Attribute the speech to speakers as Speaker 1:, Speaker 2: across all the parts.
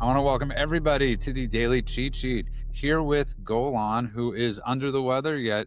Speaker 1: I want to welcome everybody to the Daily Cheat Sheet here with Golan, who is under the weather yet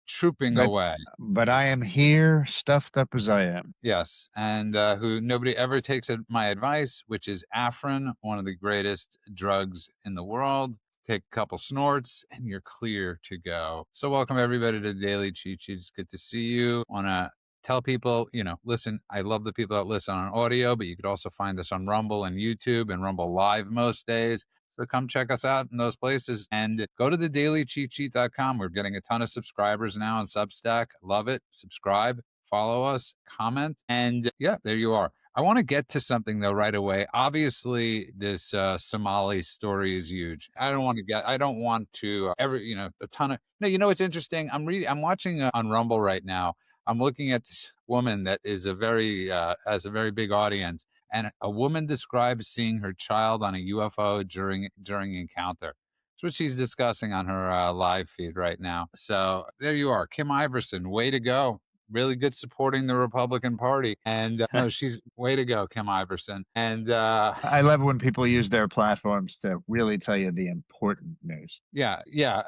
Speaker 1: trooping
Speaker 2: But
Speaker 1: away.
Speaker 2: but I am here, stuffed up as I am.
Speaker 1: Yes, and who nobody ever takes my advice, which is Afrin, one of the greatest drugs in the world. Take a couple snorts and you're clear to go. So welcome everybody to the Daily Cheat Sheet. It's good to see you. Want to tell people, listen, I love the people that listen on audio, but you could also find us on Rumble and YouTube and Rumble Live most days. So come check us out in those places and go to thedailycheatsheet.com. We're getting a ton of subscribers now on Substack. Love it. Subscribe, follow us, comment, and yeah, there you are. I want to get to something though right away. Obviously, this Somali story is huge. I don't want to a ton of. No, it's interesting. I'm watching on Rumble right now. I'm looking at this woman that is has a very big audience, and a woman describes seeing her child on a UFO during encounter. It's what she's discussing on her live feed right now. So there you are, Kim Iverson. Way to go! Really good supporting the Republican Party, and no, she's way to go, Kim Iverson. And
Speaker 2: I love when people use their platforms to really tell you the important news.
Speaker 1: yeah.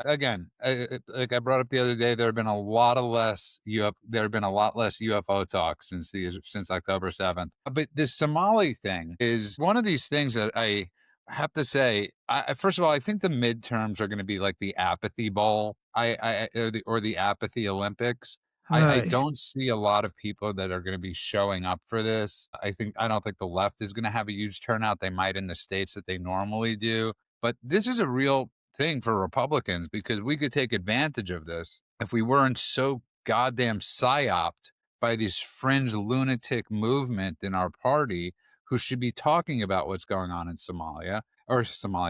Speaker 1: Again, like I brought up the other day, there have been a lot less UFO talk since October 7th. But this Somali thing is one of these things that I have to say. First of all, I think the midterms are going to be like the apathy bowl, or the apathy Olympics. I
Speaker 2: Hi.
Speaker 1: don't see a lot of people that are going to be showing up for this. I don't think the left is going to have a huge turnout. They might in the states that they normally do. But this is a real thing for Republicans because we could take advantage of this if we weren't so goddamn psyoped by this fringe lunatic movement in our party who should be talking about what's going on in Somalia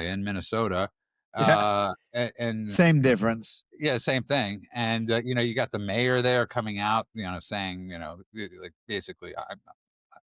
Speaker 1: in Minnesota.
Speaker 2: Yeah,
Speaker 1: And
Speaker 2: same difference.
Speaker 1: yeah, same thing. And, you got the mayor there coming out, saying, like basically, I'm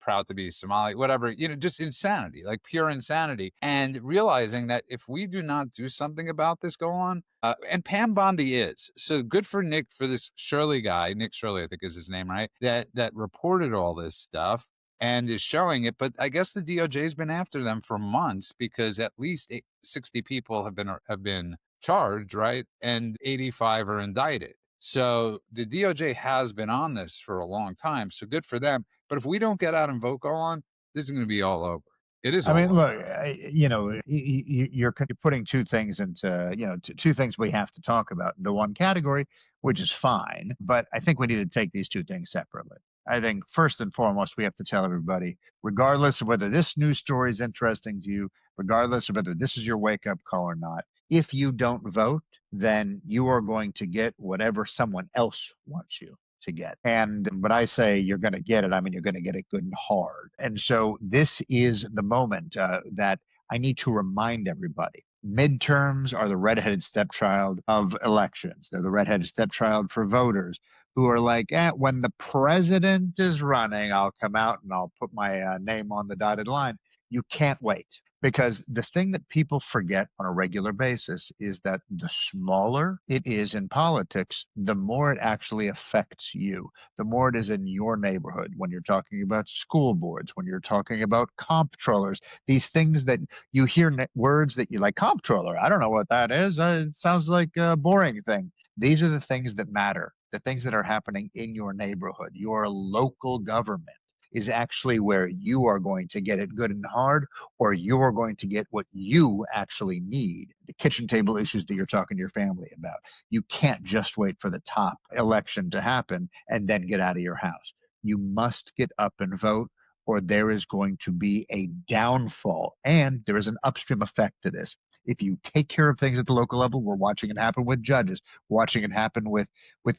Speaker 1: proud to be Somali, whatever, just insanity, like pure insanity. And realizing that if we do not do something about this go on, and Pam Bondi is. So good for Nick, for this Shirley guy, Nick Shirley, I think is his name, right? That reported all this stuff and is showing it. But I guess the DOJ has been after them for months because at least 60 people have been charged, right? And 85 are indicted. So the DOJ has been on this for a long time. So good for them. But if we don't get out and vote go on, this is going to be all over. It is
Speaker 2: I
Speaker 1: all
Speaker 2: mean,
Speaker 1: over.
Speaker 2: look, you're putting two things into, two things we have to talk about into one category, which is fine. But I think we need to take these two things separately. I think first and foremost, we have to tell everybody, regardless of whether this news story is interesting to you, regardless of whether this is your wake up call or not, if you don't vote, then you are going to get whatever someone else wants you to get. And when I say you're going to get it, I mean you're going to get it good and hard. And so this is the moment that I need to remind everybody. Midterms are the redheaded stepchild of elections. They're the redheaded stepchild for voters who are like, when the president is running, I'll come out and I'll put my name on the dotted line. You can't wait. Because the thing that people forget on a regular basis is that the smaller it is in politics, the more it actually affects you, the more it is in your neighborhood. When you're talking about school boards, when you're talking about comptrollers, these things that you hear words that you like, comptroller, I don't know what that is. It sounds like a boring thing. These are the things that matter, the things that are happening in your neighborhood, your local government is actually where you are going to get it good and hard, or you are going to get what you actually need, the kitchen table issues that you're talking to your family about. You can't just wait for the top election to happen and then get out of your house. You must get up and vote, or there is going to be a downfall. And there is an upstream effect to this. If you take care of things at the local level, we're watching it happen with judges, watching it happen with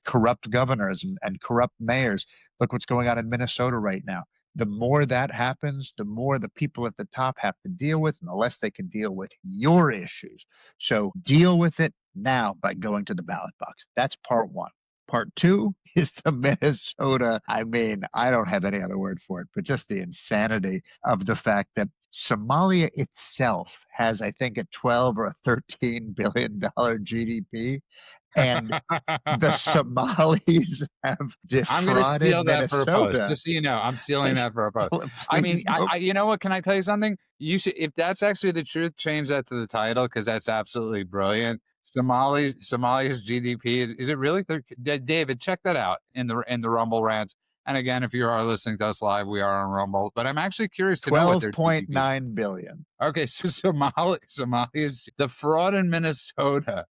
Speaker 2: corrupt governors and corrupt mayors. Look what's going on in Minnesota right now. The more that happens, the more the people at the top have to deal with, and the less they can deal with your issues. So deal with it now by going to the ballot box. That's part one. Part two is the Minnesota. I mean, I don't have any other word for it, but just the insanity of the fact that Somalia itself has, I think, a 12 or a $13 billion GDP, And the Somalis have
Speaker 1: I'm going to
Speaker 2: defrauded
Speaker 1: steal that for a post.
Speaker 2: Minnesota.
Speaker 1: Just so you know, I'm stealing that for a post. I mean,
Speaker 2: Please don't.
Speaker 1: you know what? Can I tell you something? You should, if that's actually the truth, change that to the title because that's absolutely brilliant. Somalia's GDP is it really? David, check that out in the Rumble rants. And again, if you are listening to us live, we are on Rumble. But I'm actually curious to know what their GDP.
Speaker 2: 12.9 billion.
Speaker 1: Okay, so Somalia's the fraud in Minnesota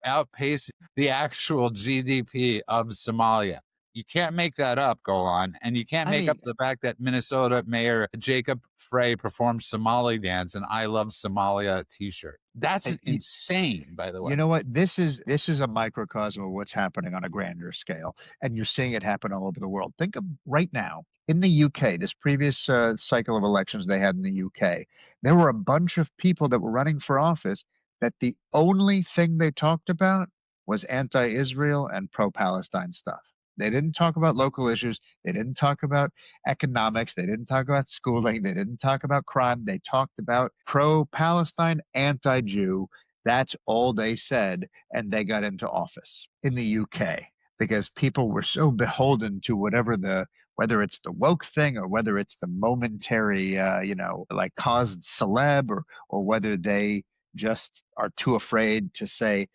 Speaker 1: outpaced the actual GDP of Somalia. You can't make that up, go on. And you can't
Speaker 2: I
Speaker 1: make up
Speaker 2: mean,
Speaker 1: the fact that Minnesota Mayor Jacob Frey performed Somali dance and I Love Somalia t-shirt. That's
Speaker 2: you,
Speaker 1: insane, by the way.
Speaker 2: you know what? This is a microcosm of what's happening on a grander scale, and you're seeing it happen all over the world. Think of right now in the UK, this previous cycle of elections they had in the UK, there were a bunch of people that were running for office that the only thing they talked about was anti-Israel and pro-Palestine stuff. They didn't talk about local issues. They didn't talk about economics. They didn't talk about schooling. They didn't talk about crime. They talked about pro-Palestine, anti-Jew. That's all they said, and they got into office in the UK because people were so beholden to whether it's the woke thing or whether it's the momentary, like caused celeb, or whether they just are too afraid to say,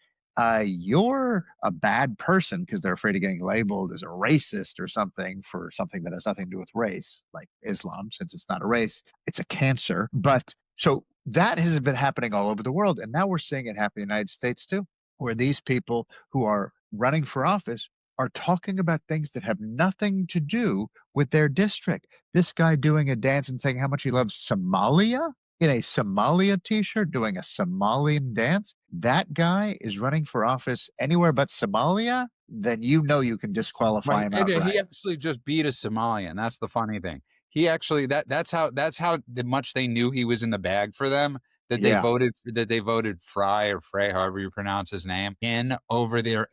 Speaker 2: you're a bad person because they're afraid of getting labeled as a racist or something for something that has nothing to do with race, like Islam, since it's not a race, it's a cancer. But so that has been happening all over the world. And now we're seeing it happen in the United States too, where these people who are running for office are talking about things that have nothing to do with their district. This guy doing a dance and saying how much he loves Somalia in a Somalia t-shirt doing a Somalian dance. That guy is running for office anywhere but Somalia, then you know you can disqualify
Speaker 1: Right.
Speaker 2: him
Speaker 1: And he
Speaker 2: outright.
Speaker 1: actually just beat a Somalian. That's the funny thing. He actually that's how much they knew he was in the bag for them
Speaker 2: Yeah.
Speaker 1: that they voted Fry or Frey, however you pronounce his name, in over their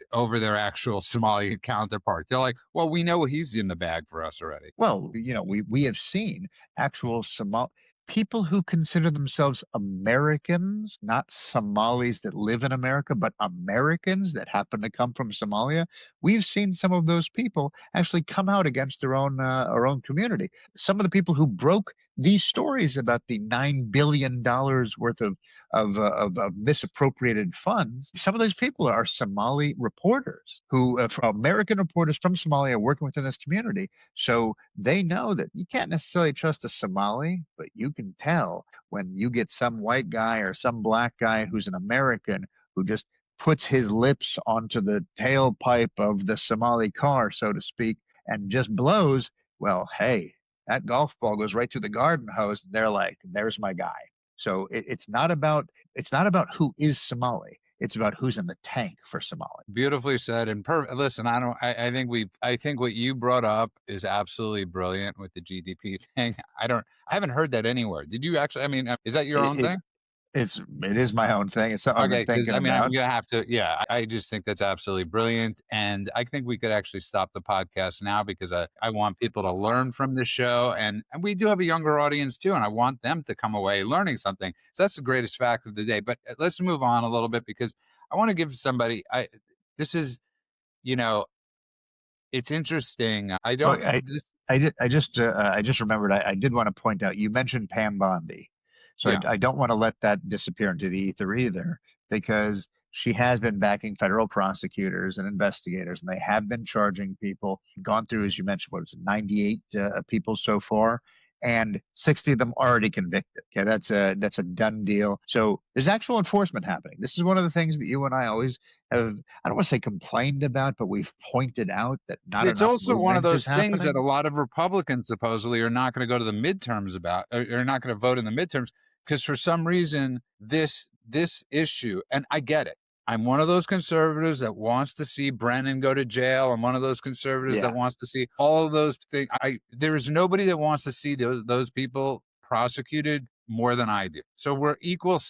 Speaker 1: actual Somali counterpart. They're like, well, we know he's in the bag for us already.
Speaker 2: Well, we have seen actual Somal people who consider themselves Americans, not Somalis that live in America, but Americans that happen to come from Somalia. We've seen some of those people actually come out against our own community. Some of the people who broke these stories about the $9 billion worth of misappropriated funds. Some of those people are Somali reporters who, American reporters from Somalia, working within this community. So they know that you can't necessarily trust a Somali, but you can tell when you get some white guy or some black guy who's an American who just puts his lips onto the tailpipe of the Somali car, so to speak, and just blows. Well, hey, that golf ball goes right through the garden hose. And they're like, "There's my guy." So it's not about who is Somali. It's about who's in the tank for Somali.
Speaker 1: Beautifully said. And listen, I think what you brought up is absolutely brilliant with the GDP thing. I haven't heard that anywhere. Did you actually? I mean, is that your
Speaker 2: It,
Speaker 1: own
Speaker 2: it
Speaker 1: thing?
Speaker 2: it is my own thing. It's something I've been
Speaker 1: Okay, because
Speaker 2: thinking
Speaker 1: I mean, I'm
Speaker 2: about.
Speaker 1: gonna have to. Yeah, I just think that's absolutely brilliant, and I think we could actually stop the podcast now because I want people to learn from the show, and we do have a younger audience too, and I want them to come away learning something. So that's the greatest fact of the day. But let's move on a little bit because I want to give somebody. This is you know it's interesting. I
Speaker 2: Oh,
Speaker 1: don't this
Speaker 2: I just remembered. I did want to point out. You mentioned Pam Bondi, so
Speaker 1: yeah.
Speaker 2: I don't want to let that disappear into the ether either, because she has been backing federal prosecutors and investigators, and they have been charging people. Gone through, as you mentioned, what was it, 98 people so far, and 60 of them already convicted. Okay, that's a done deal. So there's actual enforcement happening. This is one of the things that you and I always have, I don't want to say complained about, but we've pointed out that not
Speaker 1: It's
Speaker 2: enough
Speaker 1: also one of
Speaker 2: movement is
Speaker 1: those things that a
Speaker 2: happening.
Speaker 1: lot of Republicans supposedly are not going to go to the midterms about, or are not going to vote in the midterms because for some reason this issue, and I get it. I'm one of those conservatives that wants to see Brennan go to jail. I'm one of those conservatives that
Speaker 2: Yeah.
Speaker 1: wants to see all of those things. There is nobody that wants to see those people prosecuted more than I do. So we're equal,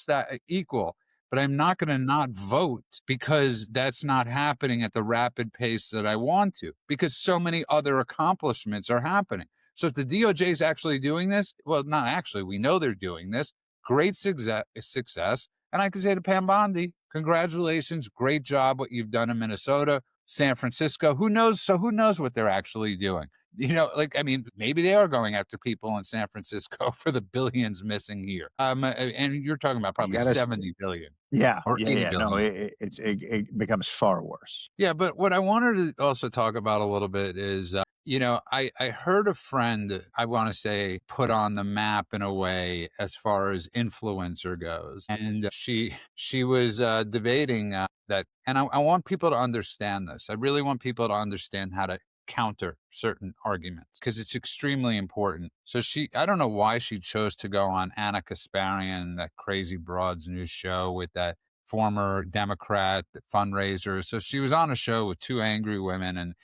Speaker 1: but I'm not going to not vote because that's not happening at the rapid pace that I want to, because so many other accomplishments are happening. So if the DOJ is actually doing this, well, not actually, we know they're doing this, great success. And I can say to Pam Bondi, congratulations, great job what you've done in Minnesota, San Francisco. Who knows? So who knows what they're actually doing? I mean, maybe they are going after people in San Francisco for the billions missing here. And you're talking about
Speaker 2: You
Speaker 1: probably
Speaker 2: gotta,
Speaker 1: 70 billion
Speaker 2: yeah,
Speaker 1: or
Speaker 2: yeah,
Speaker 1: 80
Speaker 2: yeah. No,
Speaker 1: billion.
Speaker 2: it becomes far worse.
Speaker 1: Yeah, but what I wanted to also talk about a little bit is, I heard a friend, I want to say, put on the map in a way as far as influencer goes, and she was debating that, and I want people to understand this. I really want people to understand how to counter certain arguments because it's extremely important. So I don't know why she chose to go on Anna Kasparian, that crazy broad's new show with that former Democrat fundraiser. So she was on a show with two angry women, and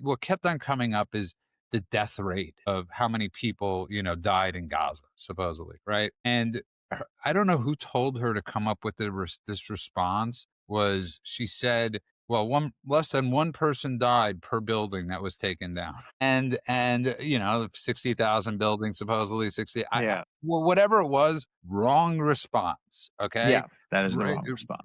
Speaker 1: what kept on coming up is the death rate of how many people died in Gaza, supposedly, right? And I don't know who told her to come up with this response. Was she said, well, less than one person died per building that was taken down, and 60,000 buildings, supposedly 60.
Speaker 2: Yeah,
Speaker 1: Well, whatever it was, wrong response. Okay,
Speaker 2: yeah, that is the
Speaker 1: Right,
Speaker 2: wrong response.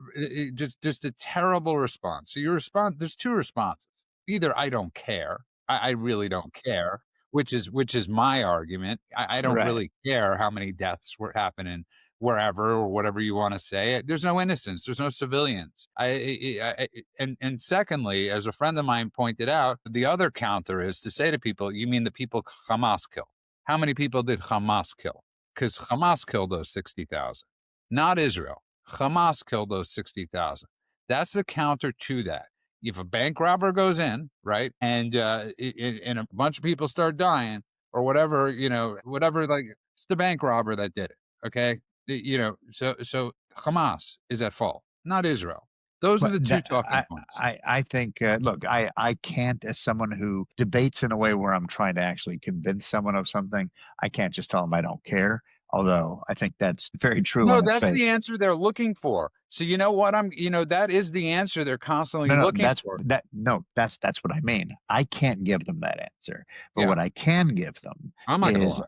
Speaker 1: just a terrible response. So your response, there's two responses. Either I don't care, I really don't care, which is my argument. I don't
Speaker 2: Right.
Speaker 1: really care how many deaths were happening wherever or whatever you want to say. There's no innocents. There's no civilians. And secondly, as a friend of mine pointed out, the other counter is to say to people, "You mean the people Hamas killed? How many people did Hamas kill? Because Hamas killed those 60,000, not Israel. Hamas killed those 60,000. That's the counter to that. If a bank robber goes in, right, and and a bunch of people start dying or whatever, whatever, like it's the bank robber that did it. Okay, so Hamas is at fault, not Israel. Those are
Speaker 2: But
Speaker 1: the two talking points.
Speaker 2: I think, look, I can't, as someone who debates in a way where I'm trying to actually convince someone of something, I can't just tell them I don't care. Although I think that's very true
Speaker 1: No,
Speaker 2: on its
Speaker 1: that's the
Speaker 2: face.
Speaker 1: answer they're looking for. So you know what that is the answer they're constantly
Speaker 2: No, no,
Speaker 1: looking for.
Speaker 2: that's what I mean. I can't give them that answer. But
Speaker 1: Yeah,
Speaker 2: what I can give them
Speaker 1: I'm not gonna
Speaker 2: is,
Speaker 1: lie.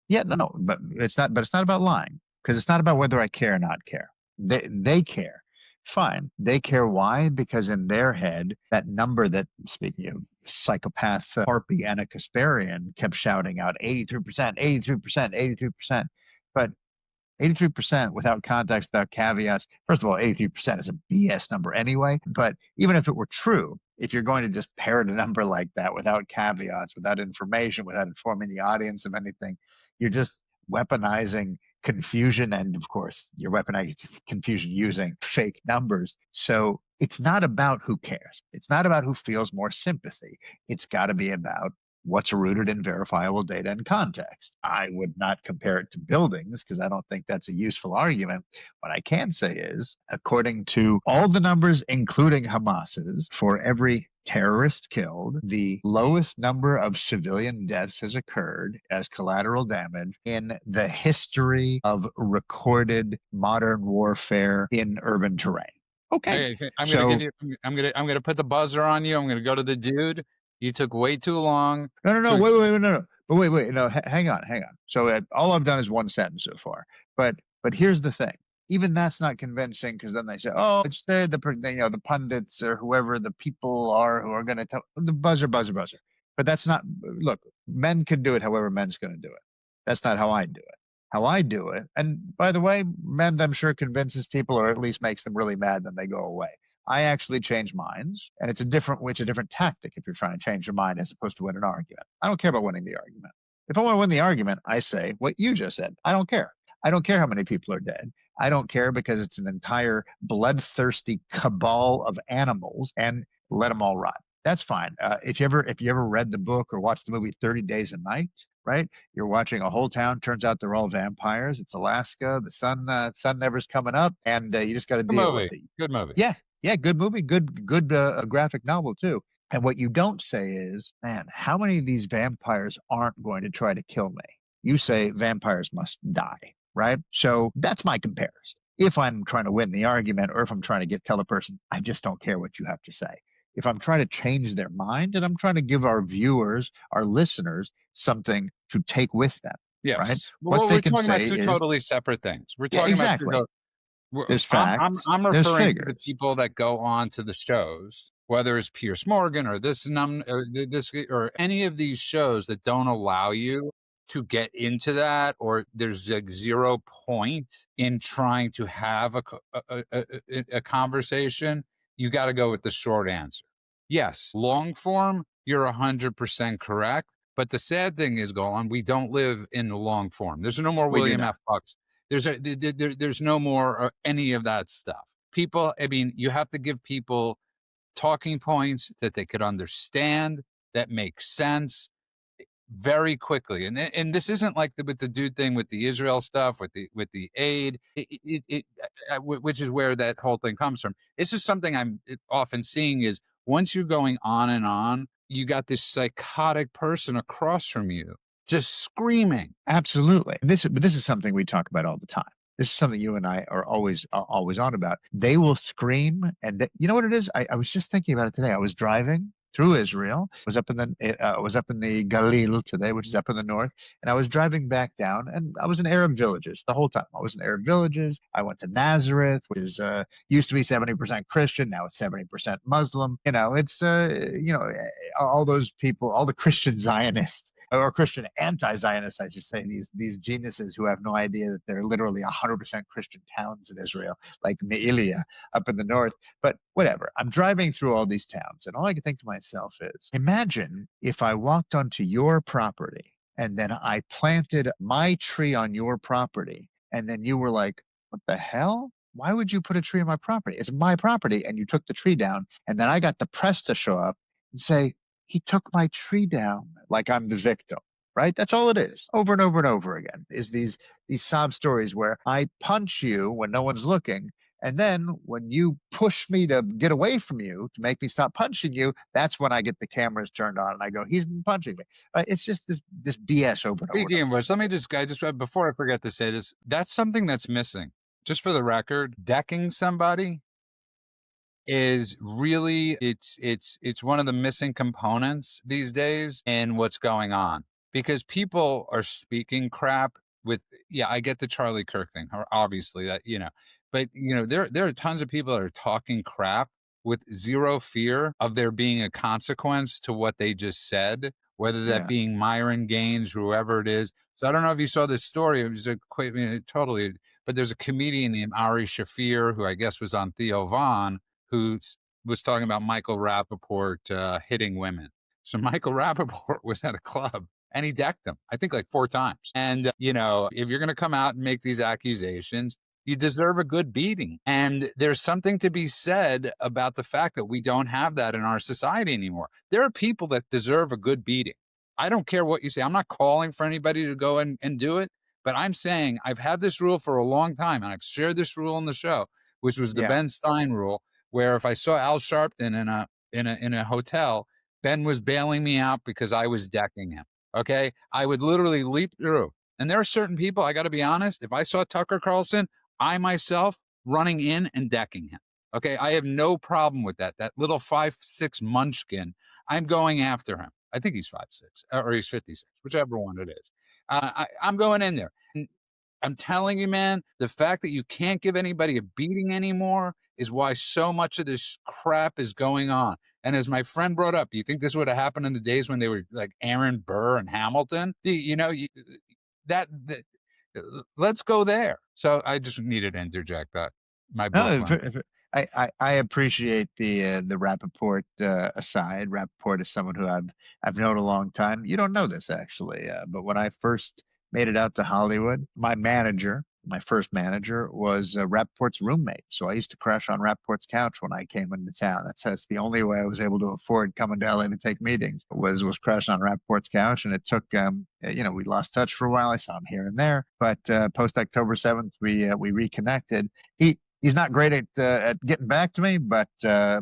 Speaker 2: yeah, no, but it's not about lying because it's not about whether I care or not care. They care. Fine. They care. Why? Because in their head, that number that, speaking of psychopath harpy Anna Kasparian, kept shouting out 83%, 83%, 83%. But 83% without context, without caveats. First of all, 83% is a BS number anyway. But even if it were true, if you're going to just parrot a number like that without caveats, without information, without informing the audience of anything, you're just weaponizing confusion. And of course, you're weaponizing confusion using fake numbers. So it's not about who cares. It's not about who feels more sympathy. It's got to be about what's rooted in verifiable data and context. I would not compare it to buildings because I don't think that's a useful argument. What I can say is, according to all the numbers, including Hamas's, for every terrorist killed, the lowest number of civilian deaths has occurred as collateral damage in the history of recorded modern warfare in urban terrain. Okay.
Speaker 1: Okay, I'm gonna give
Speaker 2: So
Speaker 1: you. I'm gonna put the buzzer on you. I'm gonna go to the dude. You took way too long
Speaker 2: no, no,
Speaker 1: to.
Speaker 2: no, no, no. But wait, no, hang on, hang on. So all I've done is one sentence so far. But here's the thing. Even that's not convincing because then they say, oh, it's the pundits or whoever the people are who are going to tell the buzzer, buzzer, buzzer. But that's not. Look, men can do it however men's going to do it. That's not how I do it. How I do it, and by the way, men, I'm sure convinces people or at least makes them really mad, then they go away. I actually change minds, and it's a different tactic if you're trying to change your mind as opposed to win an argument. I don't care about winning the argument. If I want to win the argument, I say what you just said. I don't care. I don't care how many people are dead. I don't care because it's an entire bloodthirsty cabal of animals, and let them all rot. That's fine. If you ever read the book or watched the movie 30 Days a Night, right? You're watching a whole town. Turns out they're all vampires. It's Alaska. The sun never's coming up, and you just got to
Speaker 1: Good
Speaker 2: deal with
Speaker 1: movie.
Speaker 2: it.
Speaker 1: Good movie.
Speaker 2: Yeah, yeah, good movie, good graphic novel too. And what you don't say is, man, how many of these vampires aren't going to try to kill me? You say vampires must die, right? So that's my comparison. If I'm trying to win the argument, or if I'm trying to tell a person, I just don't care what you have to say. If I'm trying to change their mind and I'm trying to give our viewers, our listeners, something to take with them, right?
Speaker 1: Yes.
Speaker 2: What
Speaker 1: Well,
Speaker 2: they
Speaker 1: we're
Speaker 2: can
Speaker 1: talking about
Speaker 2: say
Speaker 1: two
Speaker 2: is,
Speaker 1: totally separate things. We're
Speaker 2: yeah,
Speaker 1: talking about two.
Speaker 2: exactly. There's
Speaker 1: I'm
Speaker 2: facts.
Speaker 1: I'm
Speaker 2: There's
Speaker 1: referring to the
Speaker 2: figures.
Speaker 1: people that go on to the shows, whether it's Pierce Morgan or this or any of these shows that don't allow you to get into that, or there's like 0 point in trying to have a conversation. You got to go with the short answer. Yes, long form, you're 100% correct. But the sad thing is, Golan, we don't live in the long form. There's no more
Speaker 2: We do
Speaker 1: William
Speaker 2: not.
Speaker 1: F. Bucks. There's no more any of that stuff. People, I mean, you have to give people talking points that they could understand, that make sense very quickly. And this isn't like with the dude thing with the Israel stuff, with the aid, which is where that whole thing comes from. It's just something I'm often seeing is once you're going on and on, you got this psychotic person across from you just screaming.
Speaker 2: Absolutely. But this is something we talk about all the time. This is something you and I are always on about. They will scream, and you know what it is? I was just thinking about it today. I was driving through Israel. Was up in the Galil today, which is up in the north, and I was driving back down, and I was in Arab villages the whole time. I was in Arab villages. I went to Nazareth, which is used to be 70% Christian, now it's 70% Muslim. You know, it's all those people, all the Christian Zionists or Christian anti-Zionists, I should say, these geniuses who have no idea that they're literally 100% Christian towns in Israel, like Me'ilia up in the north. But whatever, I'm driving through all these towns, and all I can think to myself is, imagine if I walked onto your property and then I planted my tree on your property, and then you were like, what the hell? Why would you put a tree on my property? It's my property, and you took the tree down, and then I got the press to show up and say, he took my tree down like I'm the victim, right? That's all it is, over and over and over again, is these sob stories where I punch you when no one's looking, and then when you push me to get away from you to make me stop punching you, that's when I get the cameras turned on and I go, he's been punching me. It's just this BS over and over and
Speaker 1: Speaking
Speaker 2: over.
Speaker 1: of which, I just before I forget to say this, that's something that's missing. Just for the record, decking somebody is really it's one of the missing components these days in what's going on, because people are speaking crap with, yeah, I get the Charlie Kirk thing, obviously, that, but there are tons of people that are talking crap with zero fear of there being a consequence to what they just said, whether that
Speaker 2: Yeah,
Speaker 1: being Myron Gaines, whoever it is. So I don't know if you saw this story. It was totally, but there's a comedian named Ari Shafir who I guess was on Theo Vaughn, who was talking about Michael Rappaport hitting women. So Michael Rappaport was at a club and he decked him, I think like 4 times. And, if you're going to come out and make these accusations, you deserve a good beating. And there's something to be said about the fact that we don't have that in our society anymore. There are people that deserve a good beating. I don't care what you say. I'm not calling for anybody to go and do it, but I'm saying I've had this rule for a long time, and I've shared this rule on the show, which was the
Speaker 2: yeah.
Speaker 1: Ben Stein rule, where if I saw Al Sharpton in a hotel, Ben was bailing me out because I was decking him. Okay, I would literally leap through. And there are certain people, I got to be honest, if I saw Tucker Carlson, I myself running in and decking him. Okay, I have no problem with that. That little 5'6" munchkin, I'm going after him. I think he's 5'6" or he's 56, whichever one it is. I'm going in there. And I'm telling you, man, the fact that you can't give anybody a beating anymore is why so much of this crap is going on. And as my friend brought up, you think this would have happened in the days when they were like Aaron Burr and Hamilton? That let's go there. So I just needed to interject that. My
Speaker 2: No,
Speaker 1: Brooklyn.
Speaker 2: I appreciate the Rappaport aside. Rappaport is someone who I've known a long time. You don't know this actually, but when I first made it out to Hollywood, my first manager, was Rappaport's roommate. So I used to crash on Rappaport's couch when I came into town. That's the only way I was able to afford coming to LA to take meetings, was crashing on Rappaport's couch. And it took we lost touch for a while. I saw him here and there, but post October 7th, we reconnected. He's not great at getting back to me, but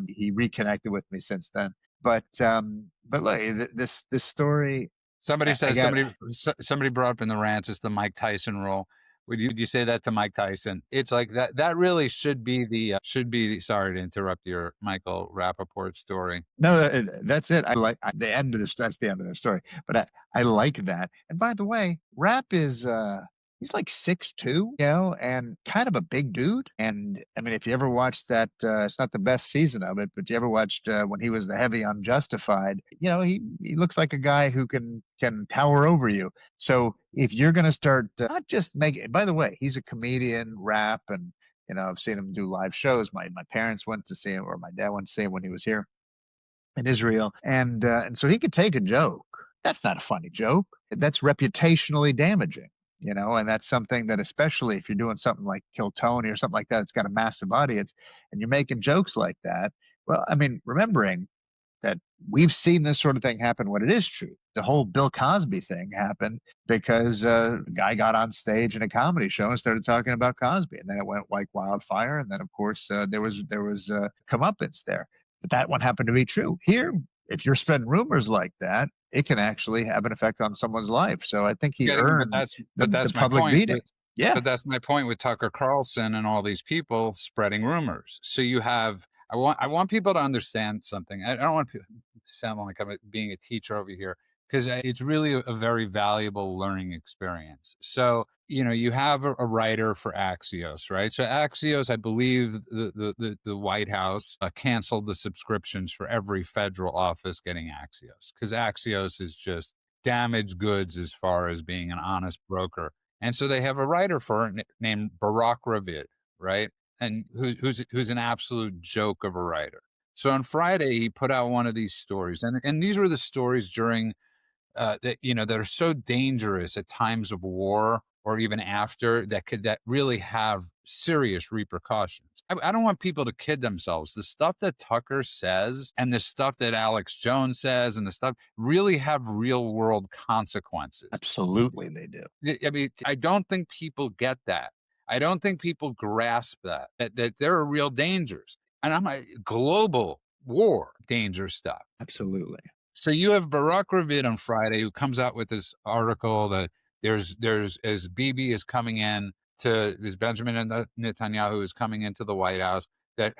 Speaker 2: he reconnected with me since then. But look, this story,
Speaker 1: Somebody
Speaker 2: I
Speaker 1: says
Speaker 2: got.
Speaker 1: somebody brought up in the rant, it's the Mike Tyson rule. Would you say that to Mike Tyson? It's like that really should be sorry to interrupt your Michael Rappaport story.
Speaker 2: No, that's it. I like the end of this. That's the end of the story. But I like that. And by the way, rap is He's like 6'2", and kind of a big dude. And I mean, if you ever watched that, it's not the best season of it, but you ever watched when he was the heavy on Justified, he looks like a guy who can tower over you. So if you're going to start not just making, by the way, he's a comedian, rap, and I've seen him do live shows. My parents went to see him, or my dad went to see him when he was here in Israel, and so he could take a joke. That's not a funny joke. That's reputationally damaging, and that's something that, especially if you're doing something like Kill Tony or something like that, it's got a massive audience, and you're making jokes like that. Well, I mean, remembering that we've seen this sort of thing happen when it is true. The whole Bill Cosby thing happened because a guy got on stage in a comedy show and started talking about Cosby, and then it went like wildfire. And then, of course, there was comeuppance there. But that one happened to be true. Here, if you're spreading rumors like that, it can actually have an effect on someone's life. So I think he
Speaker 1: Getting, but
Speaker 2: earned
Speaker 1: that's but
Speaker 2: the
Speaker 1: that's my
Speaker 2: public
Speaker 1: point
Speaker 2: beating.
Speaker 1: with
Speaker 2: Yeah,
Speaker 1: but that's my point with Tucker Carlson and all these people spreading rumors. So you have I want people to understand something. I don't want to sound like I'm being a teacher over here, because it's really a very valuable learning experience. So you have a writer for Axios, right? So Axios, I believe the White House canceled the subscriptions for every federal office getting Axios, because Axios is just damaged goods as far as being an honest broker. And so they have a writer for it named Barak Ravid, right? And who's an absolute joke of a writer. So on Friday he put out one of these stories, and these were the stories during that are so dangerous at times of war or even after, that really have serious repercussions. I don't want people to kid themselves. The stuff that Tucker says and the stuff that Alex Jones says and the stuff really have real world consequences.
Speaker 2: absolutely they do.
Speaker 1: I mean, I don't think people get that. I don't think people grasp that there are real dangers. And I'm a global war danger stuff.
Speaker 2: Absolutely.
Speaker 1: So you have Barak Ravid on Friday, who comes out with this article that there's as Bibi is coming in to, as Benjamin Netanyahu is coming into the White House, that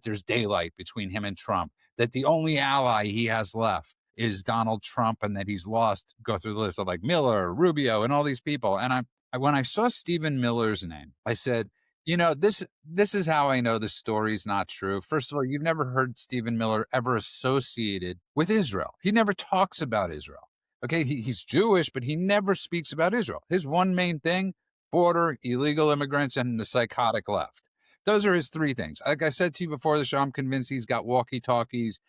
Speaker 1: there's daylight between him and Trump, that the only ally he has left is Donald Trump, and that he's lost. Go through the list of like Miller, Rubio, and all these people. And when I saw Stephen Miller's name, I said, this is how I know this story's not true. First of all, you've never heard Stephen Miller ever associated with Israel. He never talks about Israel. Okay, he's Jewish, but he never speaks about Israel. His one main thing: border, illegal immigrants, and the psychotic left. Those are his three things. Like I said to you before the show, I'm convinced he's got walkie-talkies,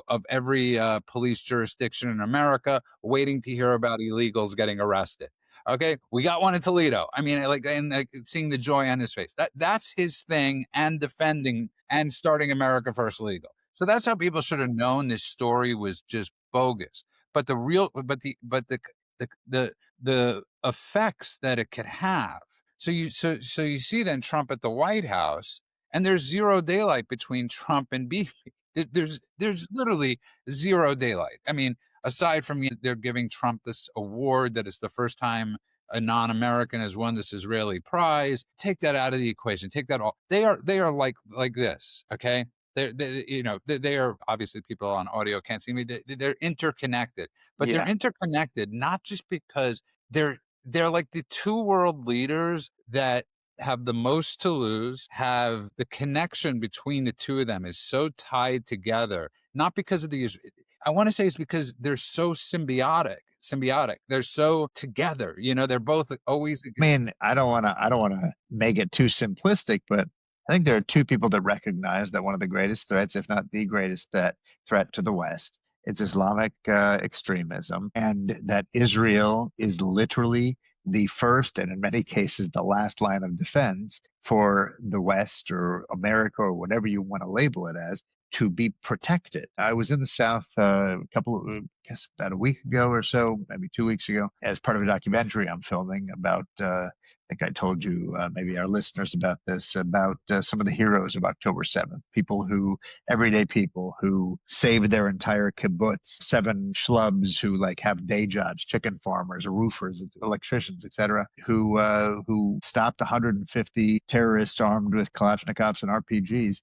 Speaker 1: of every police jurisdiction in America, waiting to hear about illegals getting arrested. Okay, we got one in Toledo. I mean, and seeing the joy on his face. That's his thing, and defending and starting America First legal. So that's how people should have known this story was just bogus. But the effects that it could have. So you see then Trump at the White House, and there's zero daylight between Trump and Bibi. There's literally zero daylight. I mean, aside from they're giving Trump this award that is the first time a non-American has won this Israeli prize. Take that out of the equation. Take that all. They are like this. Okay. They are, obviously people on audio can't see me. They're interconnected, but they're
Speaker 2: Yeah.
Speaker 1: interconnected not just because they're like the two world leaders that have the most to lose, have the connection between the two of them is so tied together, not because of I want to say it's because they're so symbiotic. They're so together. They're both always.
Speaker 2: I mean, I don't want to make it too simplistic, but I think there are two people that recognize that one of the greatest threats, if not the greatest threat to the West, it's Islamic extremism, and that Israel is literally the first and in many cases the last line of defense for the West or America or whatever you want to label it as, to be protected. I was in the South I guess about a week ago or so, maybe 2 weeks ago, as part of a documentary I'm filming about think I told you, maybe our listeners about this, about some of the heroes of October 7th, everyday people who saved their entire kibbutz, 7 schlubs who like have day jobs, chicken farmers, roofers, electricians, etc., who stopped 150 terrorists armed with Kalashnikovs and RPGs.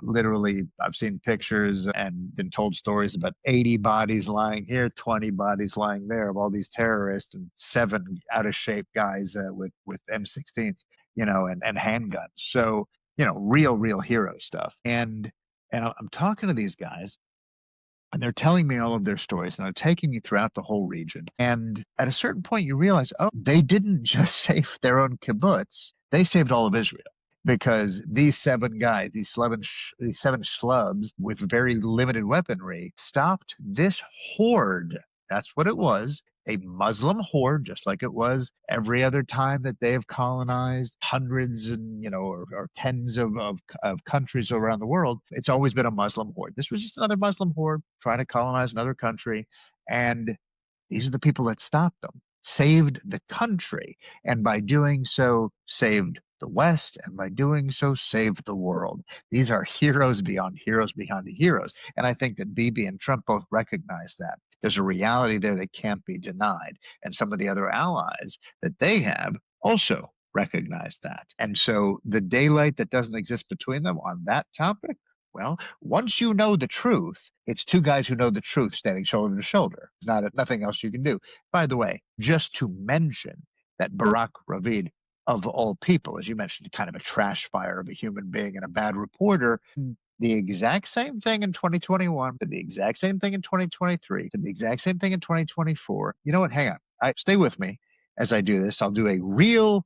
Speaker 2: Literally, I've seen pictures and been told stories about 80 bodies lying here, 20 bodies lying there of all these terrorists, and 7 out of shape guys with M16s, and handguns. So, real hero stuff. And I'm talking to these guys, and they're telling me all of their stories, and they're taking me throughout the whole region. And at a certain point, you realize, oh, they didn't just save their own kibbutz; they saved all of Israel. Because these 7 guys, these 7 schlubs with very limited weaponry, stopped this horde. That's what it was. A Muslim horde, just like it was every other time that they have colonized hundreds and, or tens of countries around the world. It's always been a Muslim horde. This was just another Muslim horde trying to colonize another country. And these are the people that stopped them, saved the country, and by doing so, saved the West, and by doing so, saved the world. These are heroes beyond heroes beyond heroes. And I think that Bibi and Trump both recognize that. There's a reality there that can't be denied. And some of the other allies that they have also recognize that. And so the daylight that doesn't exist between them on that topic, well, once you know the truth, it's 2 guys who know the truth standing shoulder to shoulder. There's nothing else you can do. By the way, just to mention that Barak Ravid, of all people, as you mentioned, kind of a trash fire of a human being and a bad reporter, the exact same thing in 2021, did the exact same thing in 2023, did the exact same thing in 2024. You know what? Hang on. Stay with me as I do this. I'll do a real,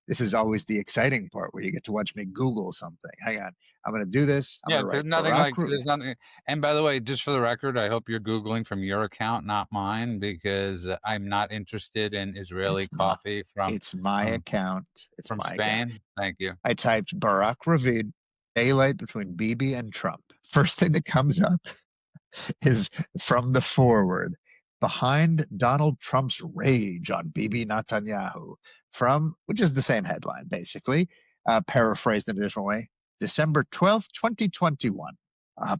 Speaker 2: this is always the exciting part where you get to watch me Google something. Hang on. I'm going to do this. I'm
Speaker 1: Yeah,
Speaker 2: going to
Speaker 1: there's
Speaker 2: write
Speaker 1: nothing
Speaker 2: Barak
Speaker 1: like
Speaker 2: Ravid.
Speaker 1: there's nothing. And by the way, just for the record, I hope you're Googling from your account, not mine, because I'm not interested in Israeli coffee
Speaker 2: It's my
Speaker 1: from
Speaker 2: account. It's
Speaker 1: from
Speaker 2: my account.
Speaker 1: Spain. Thank you.
Speaker 2: I typed Barak Ravid, daylight between Bibi and Trump. First thing that comes up is from the forward. Behind Donald Trump's rage on Bibi Netanyahu, which is the same headline, basically, paraphrased in a different way. December 12th, 2021.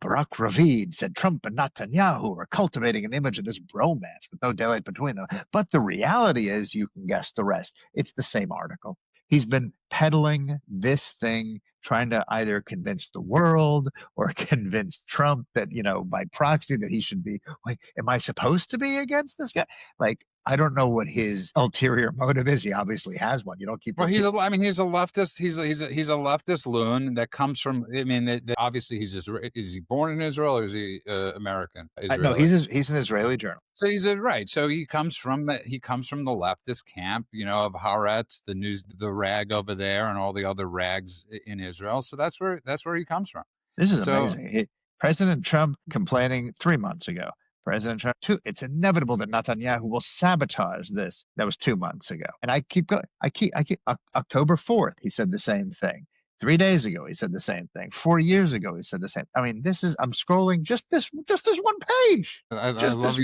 Speaker 2: Barak Ravid said Trump and Netanyahu are cultivating an image of this bromance with no daylight between them. But the reality is, you can guess the rest. It's the same article. He's been peddling this thing, trying to either convince the world or convince Trump that, by proxy, that he should be, wait, am I supposed to be against this guy? Like, I don't know what his ulterior motive is. He obviously has one. You don't keep
Speaker 1: Well,
Speaker 2: repeating.
Speaker 1: he's a leftist. He's a leftist loon that comes from. I mean, obviously, is he born in Israel or is he American?
Speaker 2: No,
Speaker 1: Israeli.
Speaker 2: he's an Israeli journalist.
Speaker 1: So he's right. So he comes from the leftist camp, of Haaretz, the news, the rag over there, and all the other rags in Israel. So that's where he comes from.
Speaker 2: This is
Speaker 1: So
Speaker 2: amazing. President Trump complaining 3 months ago. President Trump, it's inevitable that Netanyahu will sabotage this. That was 2 months ago. And I keep going. October 4th, he said the same thing. 3 days ago, he said the same thing. 4 years ago, he said the same. I mean, I'm scrolling just this one page.
Speaker 1: I love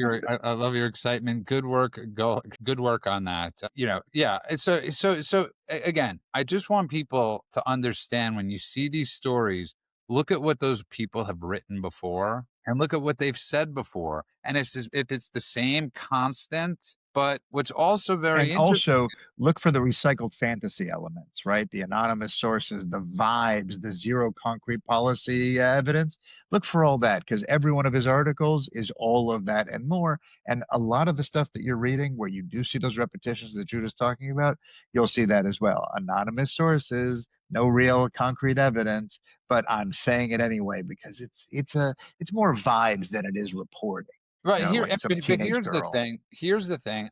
Speaker 1: your excitement. Good work. Good work on that. Yeah. So again, I just want people to understand, when you see these stories, look at what those people have written before and look at what they've said before. And if it's the same constant, but what's also very interesting.
Speaker 2: Also look for the recycled fantasy elements, right? The anonymous sources, the vibes, the zero concrete policy evidence. Look for all that, because every one of his articles is all of that and more. And a lot of the stuff that you're reading, where you do see those repetitions that Judah's talking about, you'll see that as well. Anonymous sources, no real concrete evidence, but I'm saying it anyway because it's more vibes than it is reporting.
Speaker 1: Right here,
Speaker 2: like some
Speaker 1: but
Speaker 2: teenage
Speaker 1: here's
Speaker 2: girl.
Speaker 1: the thing. Here's the thing.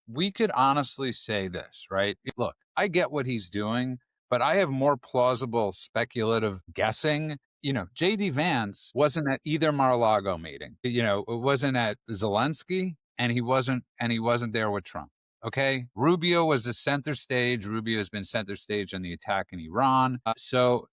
Speaker 1: We could honestly say this, right? Look, I get what he's doing, but I have more plausible speculative guessing. JD Vance wasn't at either Mar-a-Lago meeting. It wasn't at Zelensky, and he wasn't there with Trump. Okay, Rubio was the center stage. Rubio has been center stage in the attack in Iran. So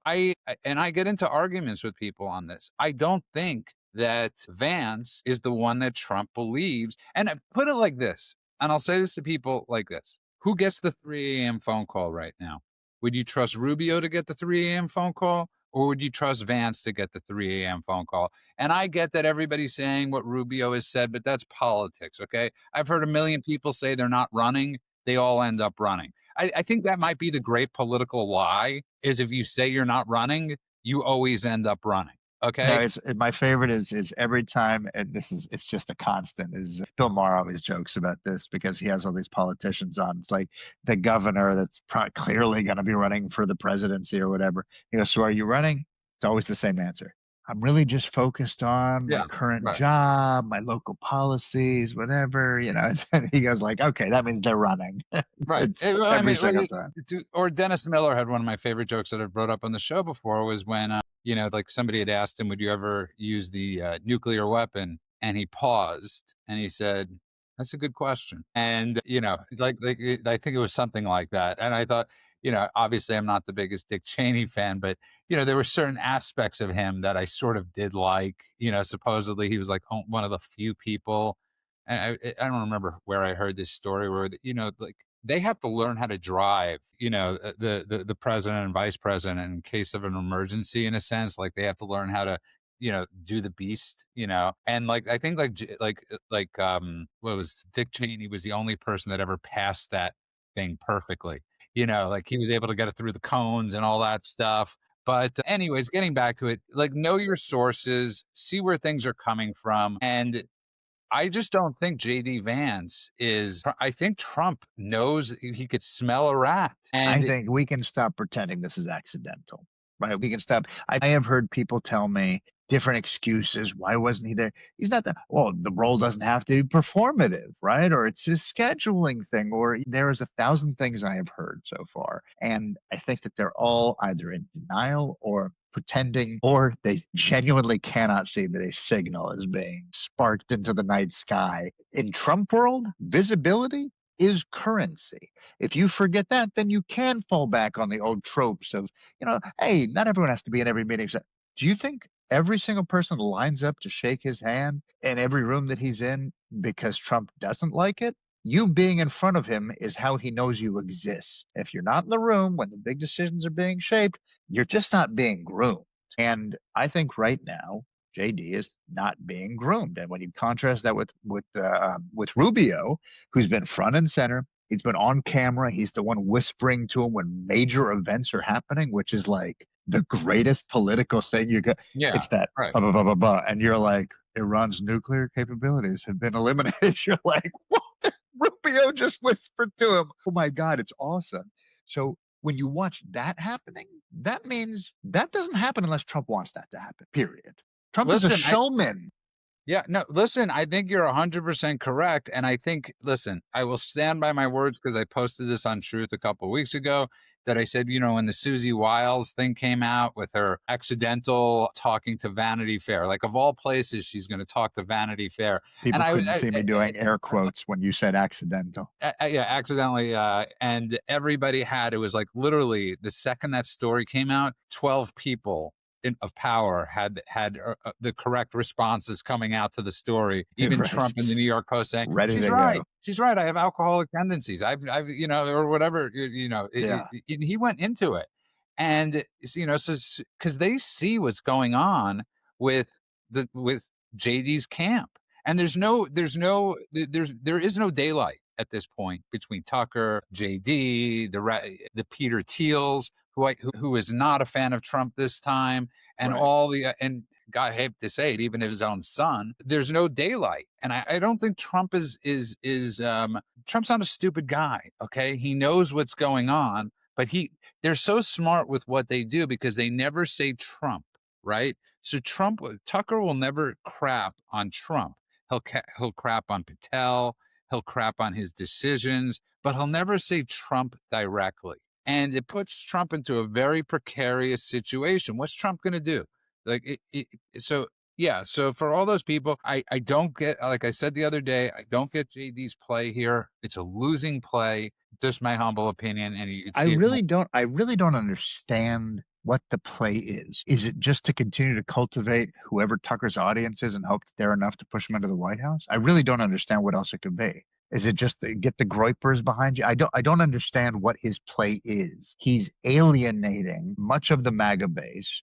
Speaker 1: I get into arguments with people on this. I don't think that Vance is the one that Trump believes. And I put it like this, and I'll say this to people like this. Who gets the 3 a.m. phone call right now? Would you trust Rubio to get the 3 a.m. phone call? Or would you trust Vance to get the 3 a.m. phone call? And I get that everybody's saying what Rubio has said, but that's politics, okay? I've heard a million people say they're not running. They all end up running. I think that might be the great political lie, is if you say you're not running, you always end up running,
Speaker 2: No,
Speaker 1: okay?
Speaker 2: my favorite is every time, and it's just a constant. Is Bill Maher always jokes about this because he has all these politicians on. It's like the governor that's clearly going to be running for the presidency or whatever. He goes, "So are you running?" It's always the same answer. I'm really just focused on my
Speaker 1: Yeah,
Speaker 2: current
Speaker 1: right.
Speaker 2: job, my local policies, whatever. And he goes like, "Okay, that means they're running."
Speaker 1: Right.
Speaker 2: It's
Speaker 1: Well, I
Speaker 2: every
Speaker 1: mean,
Speaker 2: single time.
Speaker 1: or Dennis Miller had one of my favorite jokes that I've brought up on the show before was when, like somebody had asked him, would you ever use the nuclear weapon? And he paused and he said, that's a good question. And, I think it was something like that. And I thought, obviously I'm not the biggest Dick Cheney fan, but, there were certain aspects of him that I sort of did like. Supposedly he was like one of the few people. And I don't remember where I heard this story where, like, they have to learn how to drive, the president and vice president in case of an emergency, in a sense. Like they have to learn how to, do the beast, and like I think what was Dick Cheney was the only person that ever passed that thing perfectly. Like he was able to get it through the cones and all that stuff. But anyways, getting back to it, like know your sources, see where things are coming from, and I just don't think JD Vance is. I think Trump knows he could smell a rat.
Speaker 2: I
Speaker 1: And
Speaker 2: think we can stop pretending this is accidental, right? We can stop. I have heard people tell me different excuses. Why wasn't he there? He's not that. Well, the role doesn't have to be performative, right? Or it's a scheduling thing, or there is 1,000 things I have heard so far. And I think that they're all either in denial or pretending, or they genuinely cannot see that a signal is being sparked into the night sky. In Trump world, visibility is currency. If you forget that, then you can fall back on the old tropes of, hey, not everyone has to be in every meeting. So, do you think every single person lines up to shake his hand in every room that he's in because Trump doesn't like it? You being in front of him is how he knows you exist. If you're not in the room when the big decisions are being shaped, you're just not being groomed. And I think right now, JD is not being groomed. And when you contrast that with Rubio, who's been front and center, he's been on camera. He's the one whispering to him when major events are happening, which is like the greatest political thing you could.
Speaker 1: yeah,
Speaker 2: It's that
Speaker 1: right.
Speaker 2: blah blah blah blah blah, and you're like, Iran's nuclear capabilities have been eliminated. You're like, what? Rubio just whispered to him. Oh my God, it's awesome. So when you watch that happening, that means that doesn't happen unless Trump wants that to happen. Period. Trump is a
Speaker 1: Listen,
Speaker 2: showman.
Speaker 1: yeah, no, listen, I think you're 100% correct. And I think, listen, I will stand by my words because I posted this on Truth a couple of weeks ago that I said, when the Susie Wiles thing came out with her accidental talking to Vanity Fair, like of all places, she's going to talk to Vanity Fair. And
Speaker 2: People couldn't see me doing air quotes when you said accidental.
Speaker 1: yeah, accidentally. And everybody it was like literally the second that story came out, 12 people of power had the correct responses coming out to the story. Even
Speaker 2: Right.
Speaker 1: Trump in the New York Post saying,
Speaker 2: Ready
Speaker 1: she's
Speaker 2: to
Speaker 1: right.
Speaker 2: go.
Speaker 1: She's right. I have alcoholic tendencies. Or whatever,
Speaker 2: Yeah.
Speaker 1: he went into it. And, so because they see what's going on with with JD's camp. And there is no daylight at this point between Tucker, JD, the Peter Thiels, who is not a fan of Trump this time, and
Speaker 2: Right.
Speaker 1: all the and God, I hate to say it, even his own son. There's no daylight, and I don't think Trump is Trump's not a stupid guy. Okay, he knows what's going on, but they're so smart with what they do because they never say Trump, right? So Tucker will never crap on Trump. He'll crap on Patel. He'll crap on his decisions, but he'll never say Trump directly. And it puts Trump into a very precarious situation. What's Trump going to do? So yeah. So for all those people, I don't get, like I said the other day, I don't get JD's play here. It's a losing play. Just my humble opinion, and you can see it.
Speaker 2: I really don't understand what the play is. Is it just to continue to cultivate whoever Tucker's audience is and hope that they're enough to push him into the White House? I really don't understand what else it could be. Is it just to get the groypers behind you? I don't understand what his play is. He's alienating much of the MAGA base.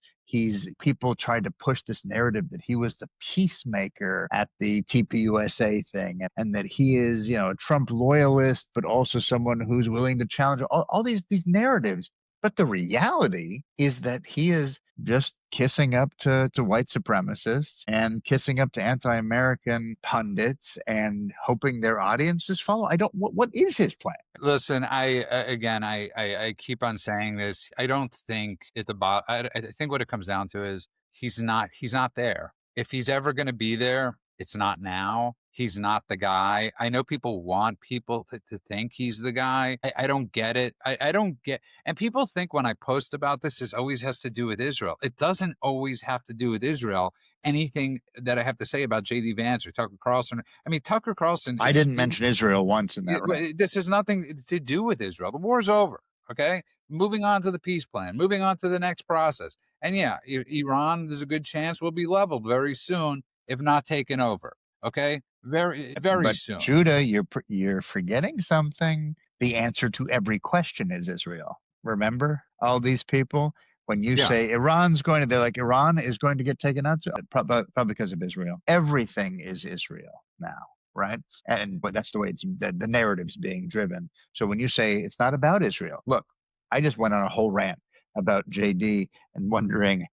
Speaker 2: People tried to push this narrative that he was the peacemaker at the TPUSA thing, and that he is, a Trump loyalist, but also someone who's willing to challenge all these narratives. But the reality is that he is just kissing up to white supremacists and kissing up to anti-American pundits and hoping their audiences follow. What is his plan?
Speaker 1: Listen, I keep on saying this. I don't think at the bottom. I think what it comes down to is he's not there. If he's ever going to be there, it's not now. He's not the guy. I know people want people to think he's the guy. I don't get it. I don't get. And people think when I post about this, this always has to do with Israel. It doesn't always have to do with Israel. Anything that I have to say about JD Vance or Tucker Carlson. I mean, Tucker Carlson
Speaker 2: I
Speaker 1: is
Speaker 2: didn't mention Israel once in that, right?
Speaker 1: this has nothing to do with Israel. The war's over. Okay. Moving on to the peace plan, moving on to the next process. And yeah, Iran, there's a good chance will be leveled very soon, if not taken over. Okay. Very, very
Speaker 2: But
Speaker 1: soon.
Speaker 2: Judah, you're forgetting something. The answer to every question is Israel. Remember all these people? When you
Speaker 1: Yeah.
Speaker 2: say they're like, Iran is going to get taken out, probably because of Israel. Everything is Israel now, right? But that's the way the narrative's being driven. So when you say it's not about Israel, look, I just went on a whole rant about JD and wondering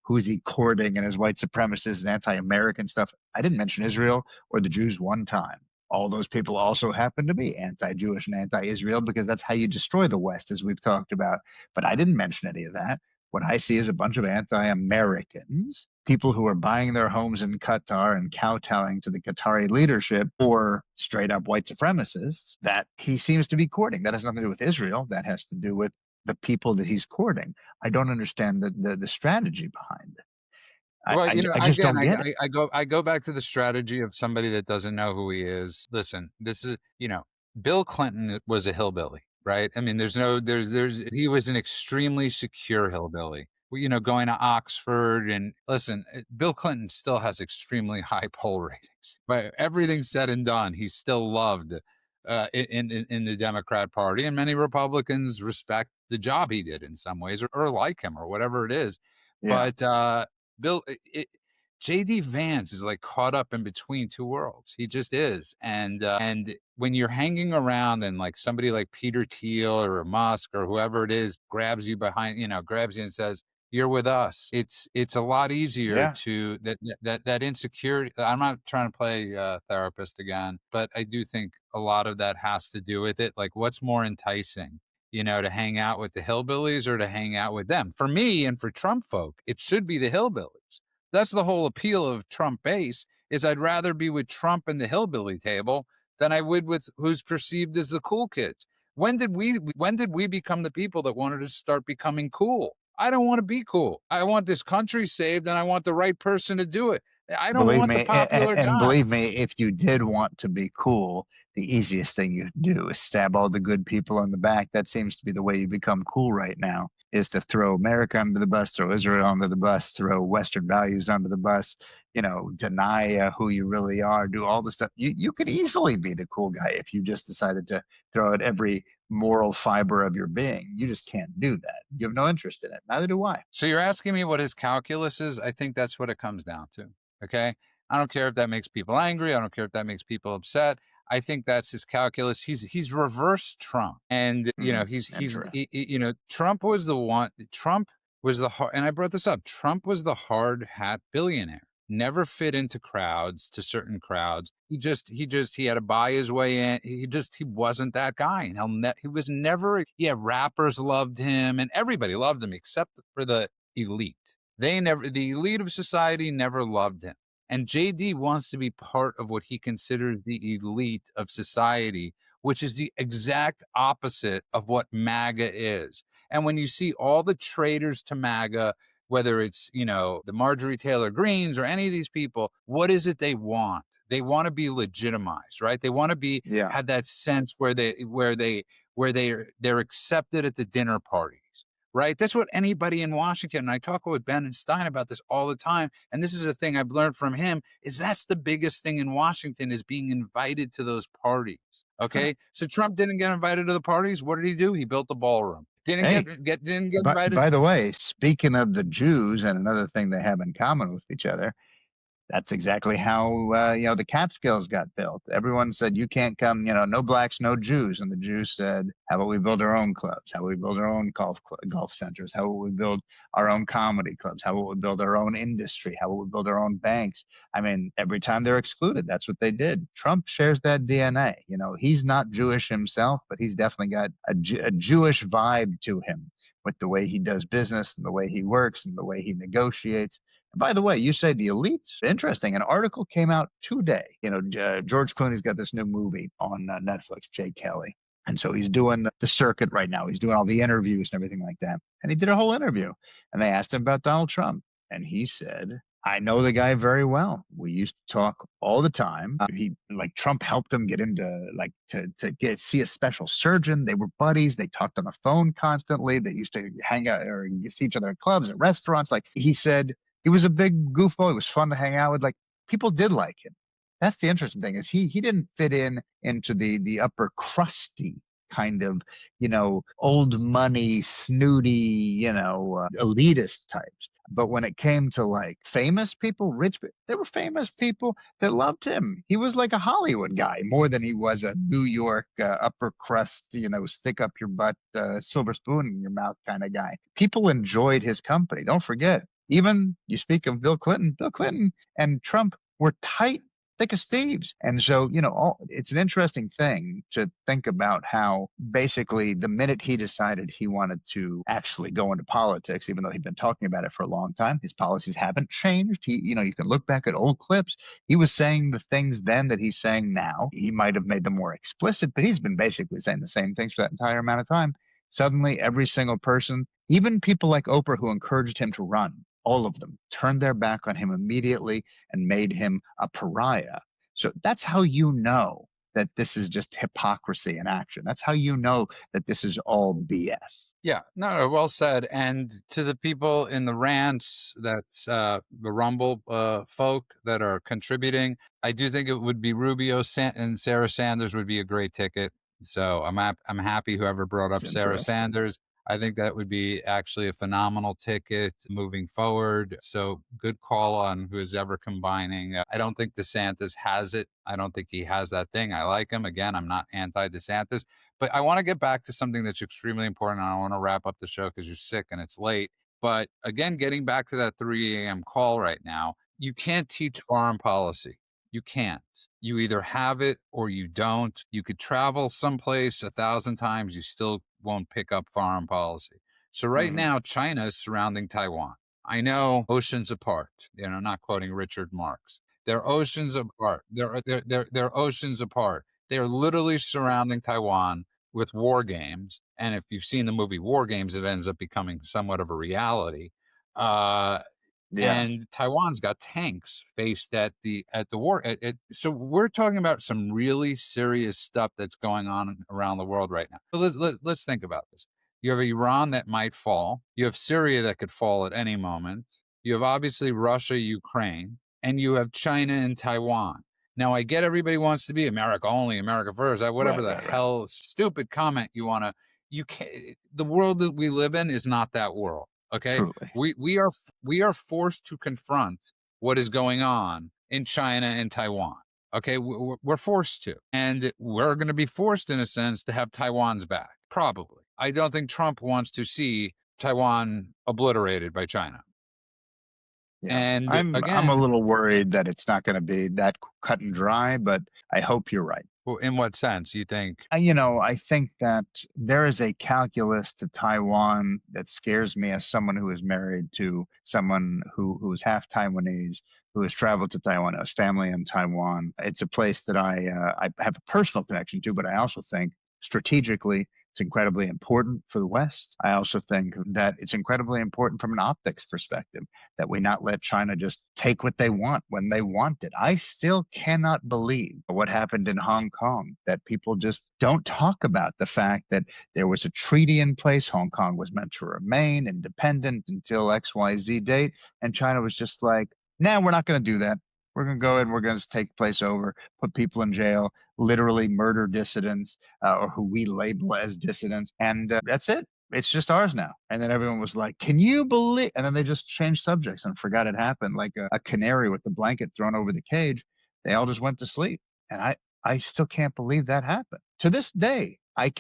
Speaker 2: who's he courting and his white supremacist and anti-American stuff. I didn't mention Israel or the Jews one time. All those people also happen to be anti-Jewish and anti-Israel because that's how you destroy the West, as we've talked about. But I didn't mention any of that. What I see is a bunch of anti-Americans, people who are buying their homes in Qatar and kowtowing to the Qatari leadership, or straight up white supremacists that he seems to be courting. That has nothing to do with Israel. That has to do with the people that he's courting. I don't understand the strategy behind it.
Speaker 1: Well,
Speaker 2: I just
Speaker 1: again,
Speaker 2: don't get it.
Speaker 1: I go back to the strategy of somebody that doesn't know who he is. Listen, this is, Bill Clinton was a hillbilly, right? I mean, he was an extremely secure hillbilly. Well, going to Oxford, and listen, Bill Clinton still has extremely high poll ratings. But everything said and done, he's still loved in the Democrat Party, and many Republicans respect the job he did in some ways, or like him, or whatever it is.
Speaker 2: Yeah.
Speaker 1: But Bill, JD Vance is like caught up in between two worlds. He just is. And when you're hanging around and like somebody like Peter Thiel or Musk or whoever it is grabs you grabs you and says, "You're with us." It's a lot easier
Speaker 2: Yeah.
Speaker 1: to that insecurity. I'm not trying to play therapist again, but I do think a lot of that has to do with it. Like, what's more enticing? To hang out with the hillbillies or to hang out with them. For me and for Trump folk, it should be the hillbillies. That's the whole appeal of Trump base is I'd rather be with Trump and the hillbilly table than I would with who's perceived as the cool kids. When did we become the people that wanted to start becoming cool? I don't want to be cool. I want this country saved and I want the right person to do it. I don't
Speaker 2: Believe
Speaker 1: want the
Speaker 2: me,
Speaker 1: popular
Speaker 2: and
Speaker 1: guy.
Speaker 2: believe me, if you did want to be cool, the easiest thing you do is stab all the good people on the back. That seems to be the way you become cool right now, is to throw America under the bus, throw Israel under the bus, throw Western values under the bus, deny who you really are, do all the stuff. You could easily be the cool guy if you just decided to throw out every moral fiber of your being. You just can't do that. You have no interest in it. Neither do I.
Speaker 1: So you're asking me what his calculus is? I think that's what it comes down to. Okay. I don't care if that makes people angry. I don't care if that makes people upset. I think that's his calculus. He's reverse Trump, and
Speaker 2: Interesting.
Speaker 1: Trump was the one. Trump was the hard, and I brought this up. Trump was the hard hat billionaire. Never fit into crowds, to certain crowds. He had to buy his way in. He wasn't that guy, and he was never. Yeah, rappers loved him, and everybody loved him except for the elite. The elite of society never loved him. And JD wants to be part of what he considers the elite of society, which is the exact opposite of what MAGA is. And when you see all the traitors to MAGA, whether it's, the Marjorie Taylor Greens or any of these people, what is it they want? They want to be legitimized, right? They want to
Speaker 2: Yeah.
Speaker 1: have that sense where they're accepted at the dinner parties, right? That's what anybody in Washington, and I talk with Ben and Stein about this all the time, and this is a thing I've learned from him, is that's the biggest thing in Washington is being invited to those parties, okay? So Trump didn't get invited to the parties. What did he do? He built a ballroom.
Speaker 2: Hey,
Speaker 1: Didn't get
Speaker 2: but
Speaker 1: invited.
Speaker 2: by the way, speaking of the Jews and another thing they have in common with each other, that's exactly how the Catskills got built. Everyone said you can't come, no blacks, no Jews, and the Jews said, "How about we build our own clubs? How about we build our own golf centers? How about we build our own comedy clubs? How about we build our own industry? How about we build our own banks?" I mean, every time they're excluded, that's what they did. Trump shares that DNA. He's not Jewish himself, but he's definitely got a Jewish vibe to him with the way he does business and the way he works and the way he negotiates. By the way, you say the elites. Interesting. An article came out today. George Clooney's got this new movie on Netflix, Jay Kelly. And so he's doing the circuit right now. He's doing all the interviews and everything like that. And he did a whole interview. And they asked him about Donald Trump. And he said, "I know the guy very well. We used to talk all the time. Trump helped him get into to see a special surgeon. They were buddies. They talked on the phone constantly. They used to hang out or see each other at clubs, at restaurants." Like he said, he was a big goofball. He was fun to hang out with. Like people did like him. That's the interesting thing is he didn't fit into the upper crusty kind of, old money, snooty, elitist types. But when it came to like famous people, rich, there were famous people that loved him. He was like a Hollywood guy more than he was a New York upper crust, stick up your butt, silver spoon in your mouth kind of guy. People enjoyed his company. Don't forget, even you speak of Bill Clinton and Trump were tight, thick as thieves. And so, it's an interesting thing to think about how basically the minute he decided he wanted to actually go into politics, even though he'd been talking about it for a long time, his policies haven't changed. You can look back at old clips. He was saying the things then that he's saying now. He might have made them more explicit, but he's been basically saying the same things for that entire amount of time. Suddenly, every single person, even people like Oprah who encouraged him to run, all of them turned their back on him immediately and made him a pariah. So that's how you know that this is just hypocrisy in action. That's how you know that this is all BS.
Speaker 1: Yeah, no, well said. And to the people in the rants, that's the Rumble folk that are contributing, I do think it would be Rubio and Sarah Sanders would be a great ticket. So I'm happy whoever brought up
Speaker 2: It's
Speaker 1: Sarah
Speaker 2: interesting.
Speaker 1: Sanders. I think that would be actually a phenomenal ticket moving forward. So good call on who is ever combining. I don't think DeSantis has it. I don't think he has that thing. I like him. Again, I'm not anti-DeSantis. But I want to get back to something that's extremely important. I want to wrap up the show because you're sick and it's late. But again, getting back to that 3 a.m. call right now, you can't teach foreign policy. You can't. You either have it or you don't. You could travel someplace 1,000 times, you still won't pick up foreign policy. So right
Speaker 2: Mm-hmm.
Speaker 1: now, China is surrounding Taiwan. I know oceans apart. Not quoting Richard Marx. They're oceans apart. They're oceans apart. They're literally surrounding Taiwan with war games. And if you've seen the movie War Games, it ends up becoming somewhat of a reality. Uh,
Speaker 2: Yeah.
Speaker 1: and Taiwan's got tanks faced at the war. So we're talking about some really serious stuff that's going on around the world right now. So let's think about this. You have Iran that might fall. You have Syria that could fall at any moment. You have obviously Russia, Ukraine, and you have China and Taiwan. Now, I get everybody wants to be America only, America first, whatever the
Speaker 2: Right.
Speaker 1: hell stupid comment you can't, the world that we live in is not that world. Okay.
Speaker 2: Truly.
Speaker 1: We are forced to confront what is going on in China and Taiwan. Okay. We're forced to, and we're going to be forced in a sense to have Taiwan's back. Probably. I don't think Trump wants to see Taiwan obliterated by China.
Speaker 2: Yeah.
Speaker 1: And
Speaker 2: I'm a
Speaker 1: again,
Speaker 2: little worried that it's not going to be that cut and dry, but I hope you're right.
Speaker 1: in what sense you think?
Speaker 2: I think that there is a calculus to Taiwan that scares me as someone who is married to someone who's half Taiwanese, who has traveled to Taiwan, has family in Taiwan. It's a place that I have a personal connection to, but I also think strategically It's incredibly important for the West. I also think that it's incredibly important from an optics perspective that we not let China just take what they want when they want it. I still cannot believe what happened in Hong Kong, that people just don't talk about the fact that there was a treaty in place. Hong Kong was meant to remain independent until XYZ date. And China was just like, nah, we're not going to do that. We're going to go and we're going to take place over, put people in jail, literally murder dissidents or who we label as dissidents. And that's it. It's just ours now. And then everyone was like, can you believe? And then they just changed subjects and forgot it happened, like a canary with the blanket thrown over the cage. They all just went to sleep. And I still can't believe that happened. To this day, I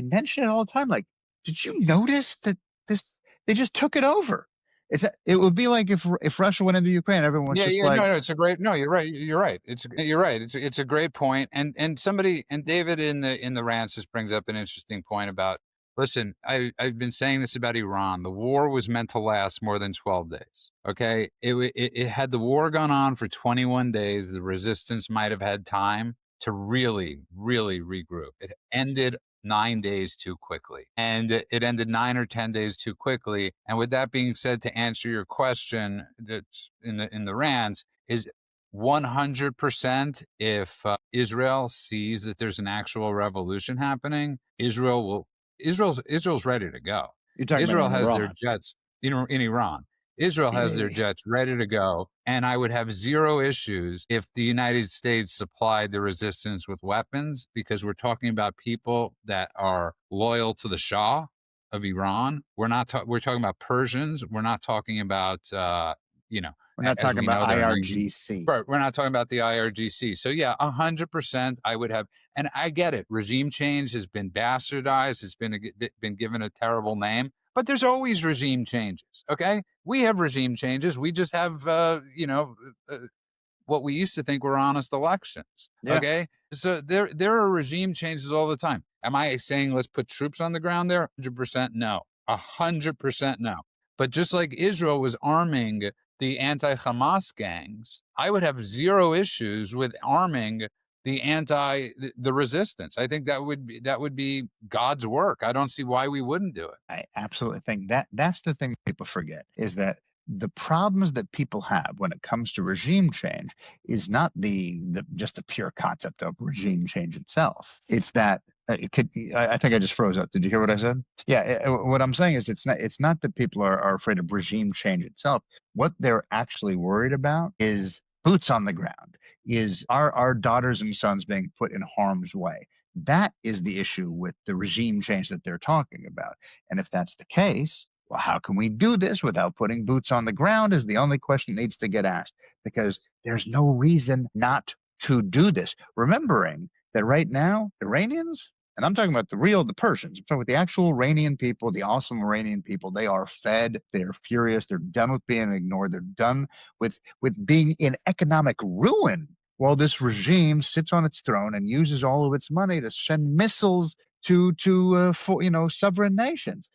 Speaker 2: mention it all the time. Like, did you notice that this, they just took it over? It would be like if Russia went into Ukraine, everyone was
Speaker 1: Yeah,
Speaker 2: just
Speaker 1: yeah,
Speaker 2: like,
Speaker 1: no, it's a great. No, you're right. You're right. You're right. It's a great point. And somebody and David in the rants just brings up an interesting point about. Listen, I've been saying this about Iran. The war was meant to last more than 12 days. Okay, it had the war gone on for 21 days. The resistance might have had time to really, really regroup. It ended 9 days too quickly, and it ended 9 or 10 days too quickly. And with that being said, to answer your question, that's in the rants is 100%. If Israel sees that there's an actual revolution happening, Israel's ready to go.
Speaker 2: you're talking about
Speaker 1: Israel
Speaker 2: in
Speaker 1: has their
Speaker 2: Iran.
Speaker 1: jets in Iran. Israel has their
Speaker 2: Yeah.
Speaker 1: jets ready to go, and I would have zero issues if the United States supplied the resistance with weapons, because we're talking about people that are loyal to the Shah of Iran. We're talking about Persians. We're not talking about
Speaker 2: We're not
Speaker 1: as
Speaker 2: talking
Speaker 1: we
Speaker 2: about
Speaker 1: know, there are
Speaker 2: IRGC.
Speaker 1: Right, we're not talking about the IRGC. So yeah, 100%. I would have, and I get it. Regime change has been bastardized. It's been given a terrible name. But there's always regime changes. Okay, we have regime changes. We just have, what we used to think were honest elections.
Speaker 2: Yeah.
Speaker 1: Okay, so there are regime changes all the time. Am I saying let's put troops on the ground there? 100% no. 100% no. But just like Israel was arming the anti-Hamas gangs, I would have zero issues with arming the resistance. I think that would be God's work. I don't see why we wouldn't do it.
Speaker 2: I absolutely think that's the thing people forget, is that the problems that people have when it comes to regime change is not the just the pure concept of regime change itself. It's that I think I just froze up. Did you hear what I said? Yeah, what I'm saying is it's not that people are afraid of regime change itself. What they're actually worried about is boots on the ground. Is our daughters and sons being put in harm's way? That is the issue with the regime change that they're talking about. And if that's the case, well, how can we do this without putting boots on the ground is the only question that needs to get asked, because there's no reason not to do this. Remembering that right now, Iranians, and I'm talking about the Persians, I'm talking about the actual Iranian people, the awesome Iranian people, they are fed, they're furious, they're done with being ignored, they're done with being in economic ruin while this regime sits on its throne and uses all of its money to send missiles to sovereign nations.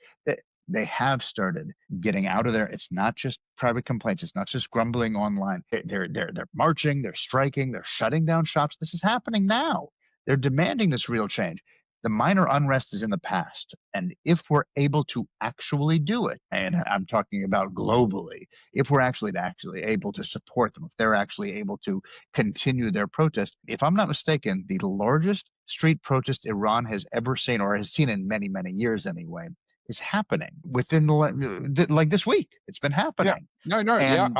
Speaker 2: They have started getting out of there. It's not just private complaints. It's not just grumbling online. They're marching. They're striking. They're shutting down shops. This is happening now. They're demanding this real change. The minor unrest is in the past, and if we're able to actually do it, and I'm talking about globally, if we're actually able to support them, if they're actually able to continue their protest. If I'm not mistaken, the largest street protest Iran has ever seen, or has seen in many, many years anyway, is happening within like this week. It's been
Speaker 1: Yeah.
Speaker 2: happening.
Speaker 1: No, yeah.
Speaker 2: And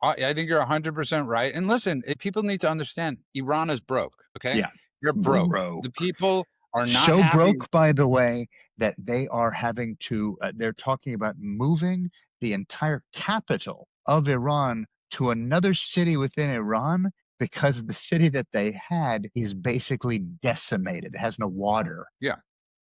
Speaker 1: I think you're 100% right. And listen, people need to understand Iran is broke. Okay.
Speaker 2: yeah,
Speaker 1: You're broke.
Speaker 2: broke.
Speaker 1: The people are not
Speaker 2: So
Speaker 1: happy.
Speaker 2: broke, by the way, that they are having to, they're talking about moving the entire capital of Iran to another city within Iran, because the city that they had is basically decimated. It has no water.
Speaker 1: Yeah.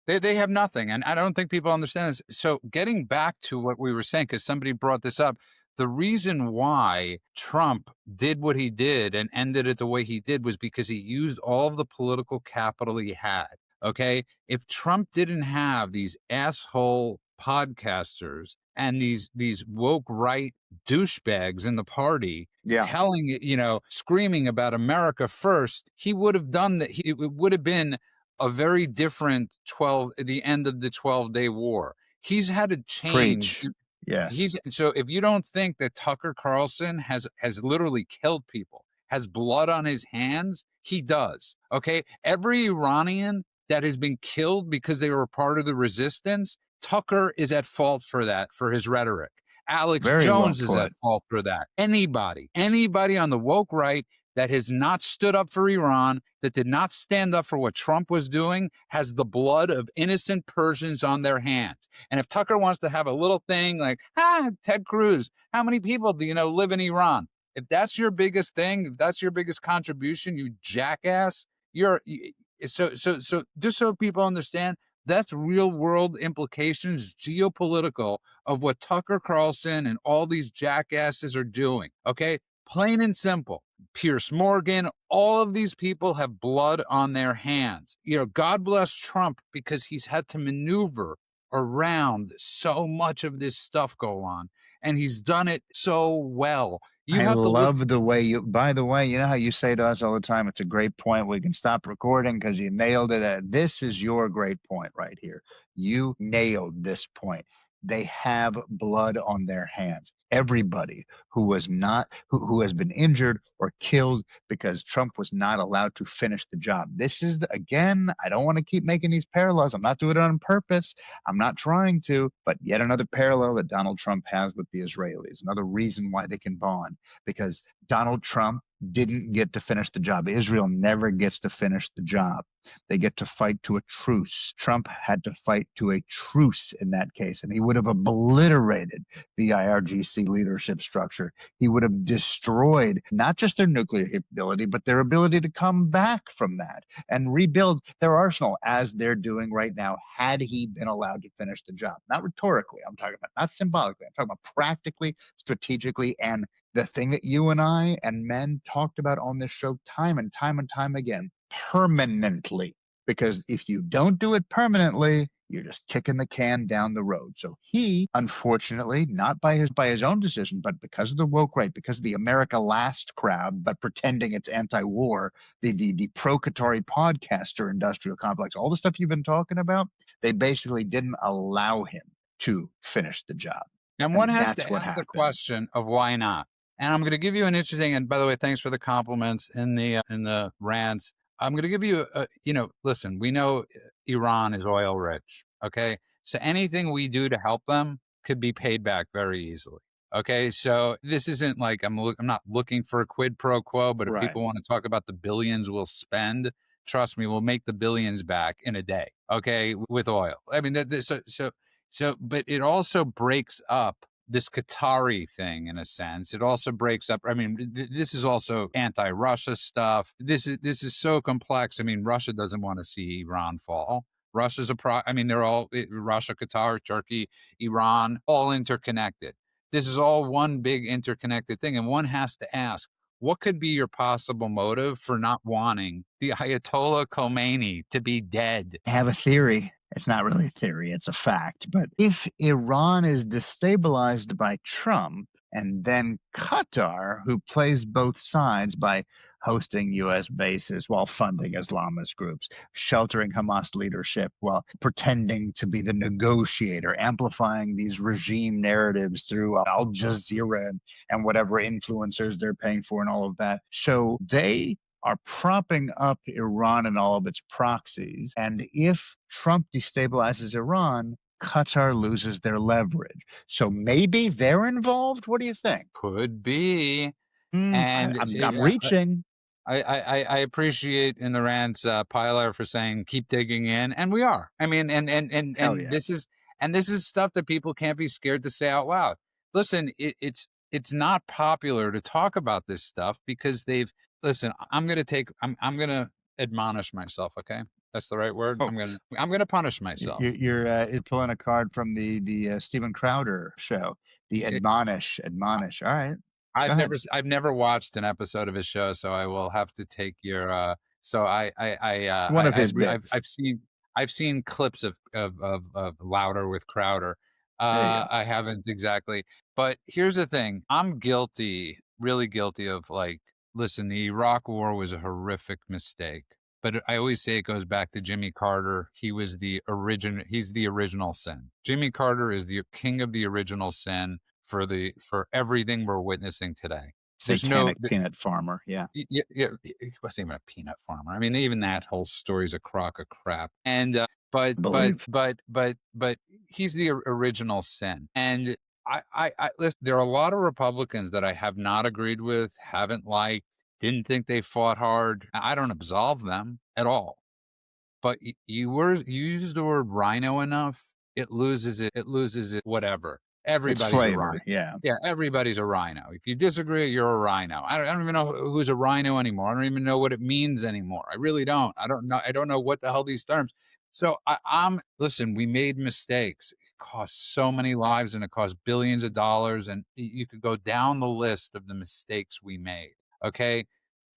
Speaker 1: They have nothing. And I don't think people understand this. So getting back to what we were saying, because somebody brought this up, the reason why Trump did what he did and ended it the way he did was because he used all of the political capital he had. Okay. If Trump didn't have these asshole podcasters and these woke right douchebags in the party
Speaker 2: Yeah.
Speaker 1: telling, screaming about America first, he would have done that. It would have been a very different the end of the 12-day war. He's had to change.
Speaker 2: Preach. Yes.
Speaker 1: So if you don't think that Tucker Carlson has literally killed people, has blood on his hands, he does. Okay, every Iranian that has been killed because they were part of the resistance, Tucker is at fault for that, for his rhetoric. Alex
Speaker 2: Very well
Speaker 1: Jones is at
Speaker 2: put.
Speaker 1: fault for that. Anybody on the woke right that has not stood up for Iran, that did not stand up for what Trump was doing, has the blood of innocent Persians on their hands. And if Tucker wants to have a little thing like, Ted Cruz, how many people do you know live in Iran? If that's your biggest thing, if that's your biggest contribution, you jackass, so just so people understand, that's real world implications, geopolitical, of what Tucker Carlson and all these jackasses are doing. Okay, plain and simple. Pierce Morgan, all of these people have blood on their hands. God bless Trump because he's had to maneuver around so much of this stuff go on, and he's done it so well. You
Speaker 2: I
Speaker 1: have to look.
Speaker 2: love the way by the way, you know how you say to us all the time, it's a great point. We can stop recording because you nailed it. This is your great point right here. You nailed this point. They have blood on their hands. Everybody who was not, who has been injured or killed because Trump was not allowed to finish the job. This is, again, I don't want to keep making these parallels. I'm not doing it on purpose. I'm not trying to, but yet another parallel that Donald Trump has with the Israelis, another reason why they can bond, because Donald Trump didn't get to finish the job. Israel never gets to finish the job. They get to fight to a truce. Trump had to fight to a truce in that case, and he would have obliterated the IRGC leadership structure. He would have destroyed not just their nuclear capability, but their ability to come back from that and rebuild their arsenal as they're doing right now, had he been allowed to finish the job. Not rhetorically, I'm talking about, not symbolically, I'm talking about practically, strategically, and the thing that you and I and men talked about on this show time and time and time again, permanently. Because if you don't do it permanently, you're just kicking the can down the road. So he, unfortunately, not by his own decision, but because of the woke right, because of the America Last crowd, but pretending it's anti-war, the pro-Qatari podcaster industrial complex, all the stuff you've been talking about, they basically didn't allow him to finish the job.
Speaker 1: And one
Speaker 2: And
Speaker 1: has
Speaker 2: that's
Speaker 1: to
Speaker 2: what
Speaker 1: ask the
Speaker 2: happened.
Speaker 1: question of why not. And I'm going to give you an interesting. And by the way, thanks for the compliments in the rants. I'm going to give you listen. We know Iran is oil rich. Okay, so anything we do to help them could be paid back very easily. Okay, so this isn't like I'm not looking for a quid pro quo, but if
Speaker 2: Right.
Speaker 1: people want to talk about the billions we'll spend, trust me, we'll make the billions back in a day. Okay, with oil. I mean, but it also breaks up this Qatari thing in a sense. It also breaks up. I mean, this is also anti-Russia stuff. This is so complex. I mean, Russia doesn't want to see Iran fall. Russia's I mean, they're all Russia, Qatar, Turkey, Iran, all interconnected. This is all one big interconnected thing, and one has to ask, what could be your possible motive for not wanting the Ayatollah Khomeini to be dead?
Speaker 2: I have a theory. It's not really a theory, it's a fact. But if Iran is destabilized by Trump, and then Qatar, who plays both sides by hosting U.S. bases while funding Islamist groups, sheltering Hamas leadership while pretending to be the negotiator, amplifying these regime narratives through Al Jazeera and whatever influencers they're paying for and all of that. So they are propping up Iran and all of its proxies. And if Trump destabilizes Iran, Qatar loses their leverage. So maybe they're involved. What do you think?
Speaker 1: Could be.
Speaker 2: Mm,
Speaker 1: And
Speaker 2: I'm reaching.
Speaker 1: I appreciate in the rants Pilar for saying keep digging in, and we are. I mean,
Speaker 2: Hell yeah.
Speaker 1: this is stuff that people can't be scared to say out loud. Listen, it's not popular to talk about this stuff because they've listen. I'm gonna admonish myself. Okay, that's the right word.
Speaker 2: Oh,
Speaker 1: I'm gonna punish myself.
Speaker 2: you're pulling a card from the Steven Crowder show. The admonish. All right, go ahead.
Speaker 1: I've never watched an episode of his show, so I will have to take your. So
Speaker 2: One of his bits.
Speaker 1: I've seen clips of Louder with Crowder.
Speaker 2: There you go.
Speaker 1: I haven't exactly, but here's the thing: I'm guilty, really guilty of like. Listen, the Iraq War was a horrific mistake, but I always say it goes back to Jimmy Carter. He's the original sin. Jimmy Carter is the king of the original sin for everything we're witnessing today. There's no
Speaker 2: Satanic peanut farmer. Yeah.
Speaker 1: yeah, yeah, he wasn't even a peanut farmer. I mean, even that whole story is a crock of crap. And
Speaker 2: I believe.
Speaker 1: but he's the original sin. And I listen, there are a lot of Republicans that I have not agreed with, haven't liked, didn't think they fought hard. I don't absolve them at all. But you use the word rhino enough, it loses it. It loses it. Whatever.
Speaker 2: It's
Speaker 1: Everybody's a rhino.
Speaker 2: flavor. Yeah.
Speaker 1: Yeah, everybody's a rhino. If you disagree, you're a rhino. I don't even know who's a rhino anymore. I don't even know what it means anymore. I really don't. I don't know. I don't know what the hell these terms. So I'm listen. We made mistakes. It cost so many lives, and it cost billions of dollars. And you could go down the list of the mistakes we made. Okay,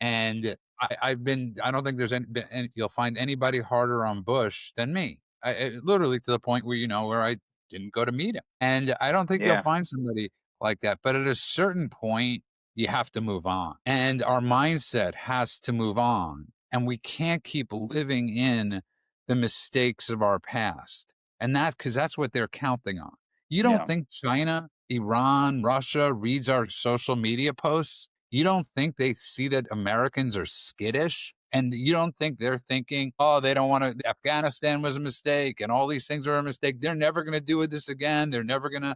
Speaker 1: and I've been. I don't think there's any. You'll find anybody harder on Bush than me. Literally to the point where I didn't go to meet him, and I don't think you'll
Speaker 2: Yeah.
Speaker 1: find somebody like that. But at a certain point, you have to move on, and our mindset has to move on, and we can't keep living in the mistakes of our past, and because that's what they're counting on. You don't
Speaker 2: Yeah.
Speaker 1: think China, Iran, Russia reads our social media posts? You don't think they see that Americans are skittish? And you don't think they're thinking, oh, they don't want to, Afghanistan was a mistake and all these things are a mistake. They're never going to do this again. They're never going to,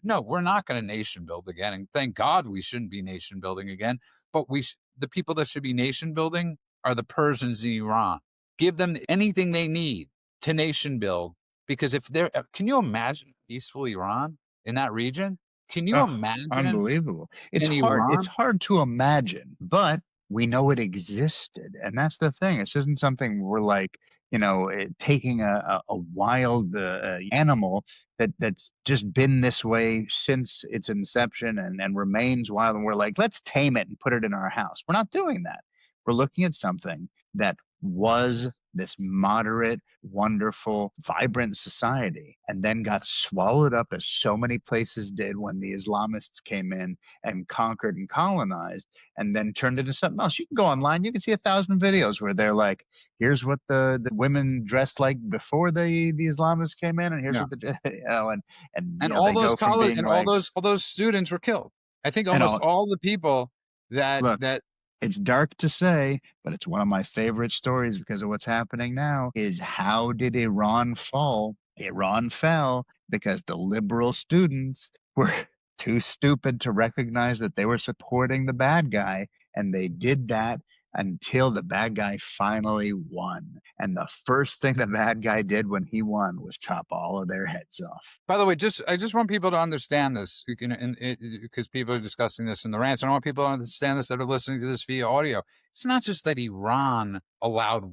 Speaker 1: no, we're not going to nation build again. And thank God we shouldn't be nation building again. But the people that should be nation building are the Persians in Iran. Give them anything they need to nation build. Because can you imagine peaceful Iran in that region? Can you
Speaker 2: Oh,
Speaker 1: imagine
Speaker 2: unbelievable. It's
Speaker 1: in
Speaker 2: hard. It's
Speaker 1: Iran?
Speaker 2: hard to imagine, but we know it existed. And that's the thing. This isn't something we're like, taking a wild animal that's just been this way since its inception and remains wild. And we're like, let's tame it and put it in our house. We're not doing that. We're looking at something that was this moderate, wonderful, vibrant society, and then got swallowed up as so many places did when the Islamists came in and conquered and colonized, and then turned into something else. You can go online, you can see 1,000 videos where they're like, here's what the women dressed like before the Islamists came in, and here's
Speaker 1: Yeah.
Speaker 2: what
Speaker 1: And all
Speaker 2: they
Speaker 1: those
Speaker 2: go from
Speaker 1: college
Speaker 2: being
Speaker 1: and all
Speaker 2: like,
Speaker 1: those students were killed. I think
Speaker 2: and
Speaker 1: almost
Speaker 2: all,
Speaker 1: all the people that
Speaker 2: look,
Speaker 1: that
Speaker 2: it's dark to say, but it's one of my favorite stories because of what's happening now is how did Iran fall? Iran fell because the liberal students were too stupid to recognize that they were supporting the bad guy. And they did that until the bad guy finally won. And the first thing the bad guy did when he won was chop all of their heads off.
Speaker 1: by the way, I just want people to understand this, because people are discussing this in the rants. I want people to understand this that are listening to this via audio. It's not just that Iran allowed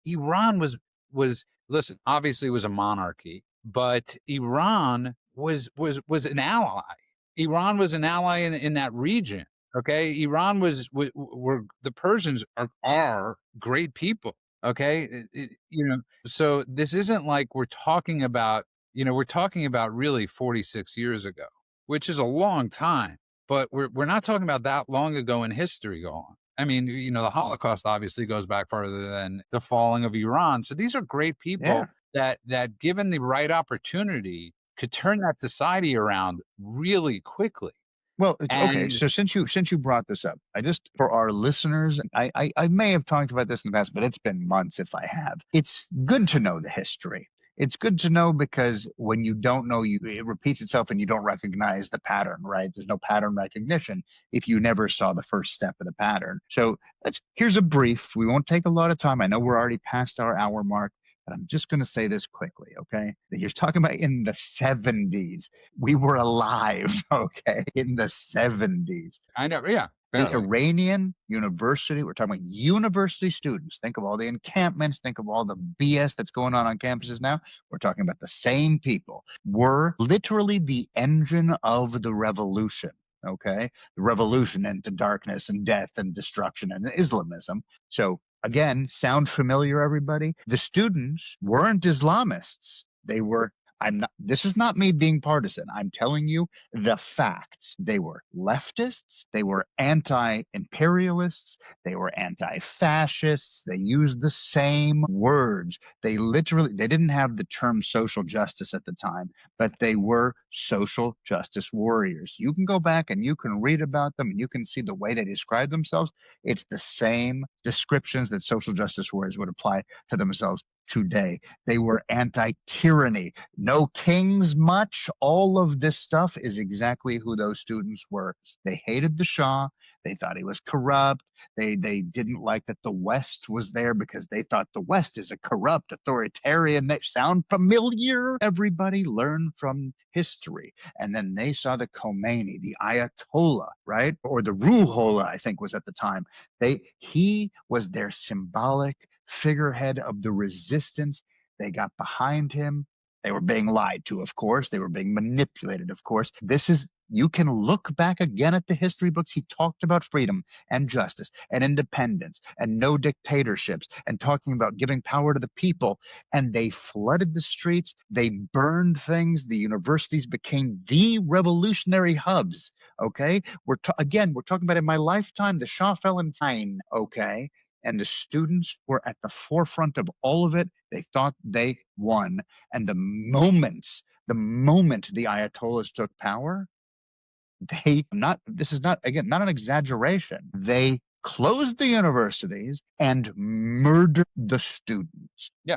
Speaker 1: Iran was listen. Obviously, it was a monarchy, but Iran was an ally. Iran was an ally in that region. Okay, Iran were the Persians are great people. Okay, so this isn't like we're talking about really 46 years ago, which is a long time, but we're not talking about that long ago in history going. I mean, the Holocaust obviously goes back farther than the falling of Iran. So these are great
Speaker 2: Yeah.
Speaker 1: people that given the right opportunity could turn that society around really quickly.
Speaker 2: Well, it's okay.
Speaker 1: And
Speaker 2: So since you brought this up, I just for our listeners, I may have talked about this in the past, but it's been months if I have. It's good to know the history. It's good to know because when you don't know, it repeats itself and you don't recognize the pattern, right? There's no pattern recognition if you never saw the first step of the pattern. So here's a brief. We won't take a lot of time. I know we're already past our hour mark, but I'm just going to say this quickly, okay? You're talking about in the 70s. We were alive, okay, in the 70s.
Speaker 1: I know, yeah,
Speaker 2: The
Speaker 1: barely.
Speaker 2: Iranian university, we're talking about university students. Think of all the encampments, think of all the BS that's going on campuses now. We're talking about the same people, were literally the engine of the revolution. Okay. The revolution into darkness and death and destruction and Islamism. So again, sound familiar, everybody? The students weren't Islamists. They were this is not me being partisan. I'm telling you the facts. They were leftists. They were anti-imperialists. They were anti-fascists. They used the same words. They didn't have the term social justice at the time, but they were social justice warriors. You can go back and you can read about them and you can see the way they describe themselves. It's the same descriptions that social justice warriors would apply to themselves today. They were anti-tyranny. No kings much. All of this stuff is exactly who those students were. They hated the Shah. They thought he was corrupt. They didn't like that the West was there because they thought the West is a corrupt authoritarian. They sound familiar. Everybody learned from history. And then they saw the Khomeini, the Ayatollah, right? Or the Ruhollah, I think was at the time. He was their symbolic figurehead of the resistance. They got behind him. They were being lied to, of course. They were being manipulated, of course. You can look back again at the history books. He talked about freedom and justice and independence and no dictatorships and talking about giving power to the people. And they flooded the streets. They burned things. The universities became the revolutionary hubs. Okay. We're talking about in my lifetime, the Shah fell in time. Okay. And the students were at the forefront of all of it. They thought they won. And the moment the Ayatollahs took power, this is not, again, not an exaggeration. They closed the universities and murdered the students.
Speaker 1: Yeah,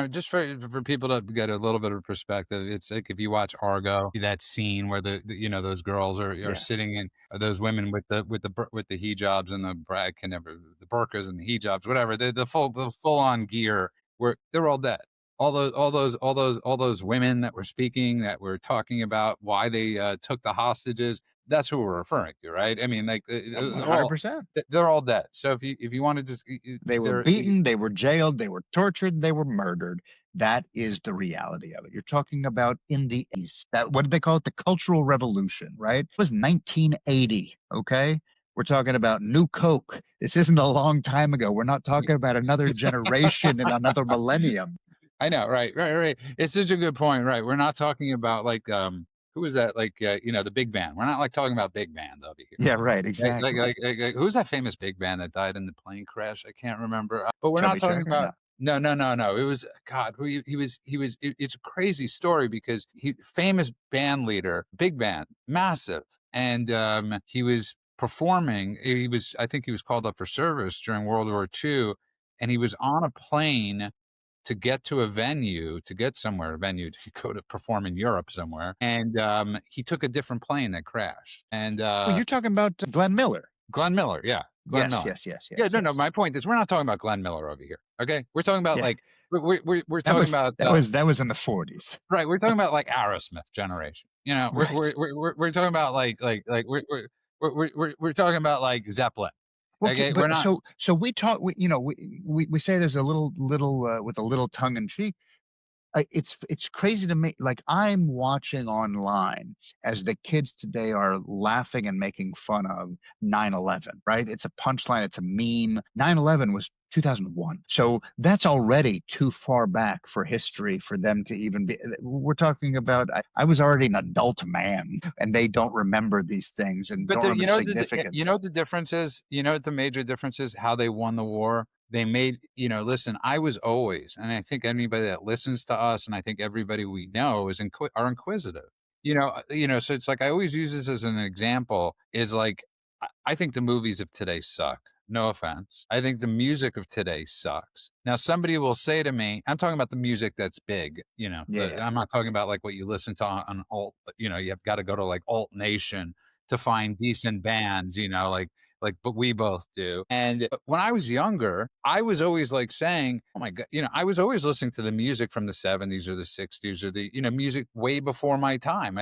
Speaker 1: just for people to get a little bit of perspective, it's like if you watch Argo, that scene where those girls are
Speaker 2: Yes.
Speaker 1: sitting in, those women with the hijabs and the burqas and the hijabs, whatever, the full on gear, where they're all dead. All those women that were speaking, that were talking about why they took the hostages. That's who we're referring to, right? I mean, like
Speaker 2: 100%.
Speaker 1: they're all dead. So if you want to just,
Speaker 2: they were beaten, they were jailed, they were tortured, they were murdered. That is the reality of it. You're talking about in the East. What did they call it? The Cultural Revolution, right? It was 1980. Okay. We're talking about New Coke. This isn't a long time ago. We're not talking about another generation and another millennium.
Speaker 1: I know, right. It's such a good point, right? We're not talking about like who is that? Like the big band. We're not like talking about big band over here.
Speaker 2: Yeah, right, exactly.
Speaker 1: Like who's that famous big band that died in the plane crash? I can't remember. But we're
Speaker 2: Chubby
Speaker 1: not talking
Speaker 2: Checker?
Speaker 1: about. No. It was God. He was. It's a crazy story because famous band leader, big band, massive, and he was performing. I think he was called up for service during World War II, and he was on a plane to get to a venue, to go to perform in Europe somewhere. And he took a different plane that crashed. And
Speaker 2: well, you're talking about Glenn Miller.
Speaker 1: Glenn Miller, yeah. Glenn Miller.
Speaker 2: Yes.
Speaker 1: Yeah, no. My point is, we're not talking about Glenn Miller over here. Okay, we're talking about like we're talking about
Speaker 2: that was in the 40s,
Speaker 1: right? We're talking about like Aerosmith generation.
Speaker 2: right.
Speaker 1: We're talking about we're talking about like Zeppelin.
Speaker 2: Okay,
Speaker 1: we're
Speaker 2: but
Speaker 1: not.
Speaker 2: so we talk. We say there's a little with a little tongue in cheek. It's crazy to me. Like I'm watching online as the kids today are laughing and making fun of 9/11, right? It's a punchline. It's a meme. 9/11 was 2001. So that's already too far back for history for them to even be. We're talking about, I was already an adult man and they don't remember these things and don't remember significance.
Speaker 1: You know what the difference is? You know what the major difference is? How they won the war? They made, listen, I was always, and I think anybody that listens to us, and I think everybody we know are inquisitive. So it's like I always use this as an example. Is like I think the movies of today suck. No offense. I think the music of today sucks. Now, somebody will say to me, I'm talking about the music that's big, I'm not talking about like what you listen to on alt, you've got to go to like Alt Nation to find decent bands, but we both do. And when I was younger, I was always like saying, oh my God, I was always listening to the music from the 70s or the 60s or the, music way before my time.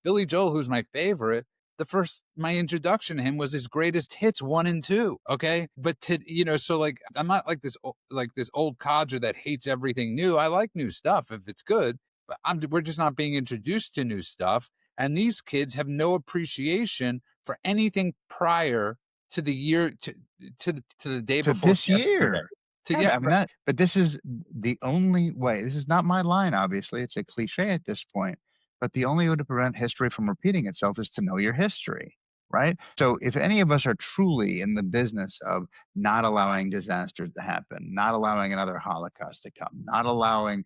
Speaker 1: Billy Joel, who's my favorite, my introduction to him was his greatest hits 1 and 2. Okay. But so like, I'm not like this old codger that hates everything new. I like new stuff if it's good, but we're just not being introduced to new stuff. And these kids have no appreciation for anything prior to the year, to the day before
Speaker 2: this
Speaker 1: yesterday.
Speaker 2: year. Yeah, I mean but this is the only way. This is not my line, obviously. It's a cliche at this point. But the only way to prevent history from repeating itself is to know your history, right? So if any of us are truly in the business of not allowing disasters to happen, not allowing another Holocaust to come, not allowing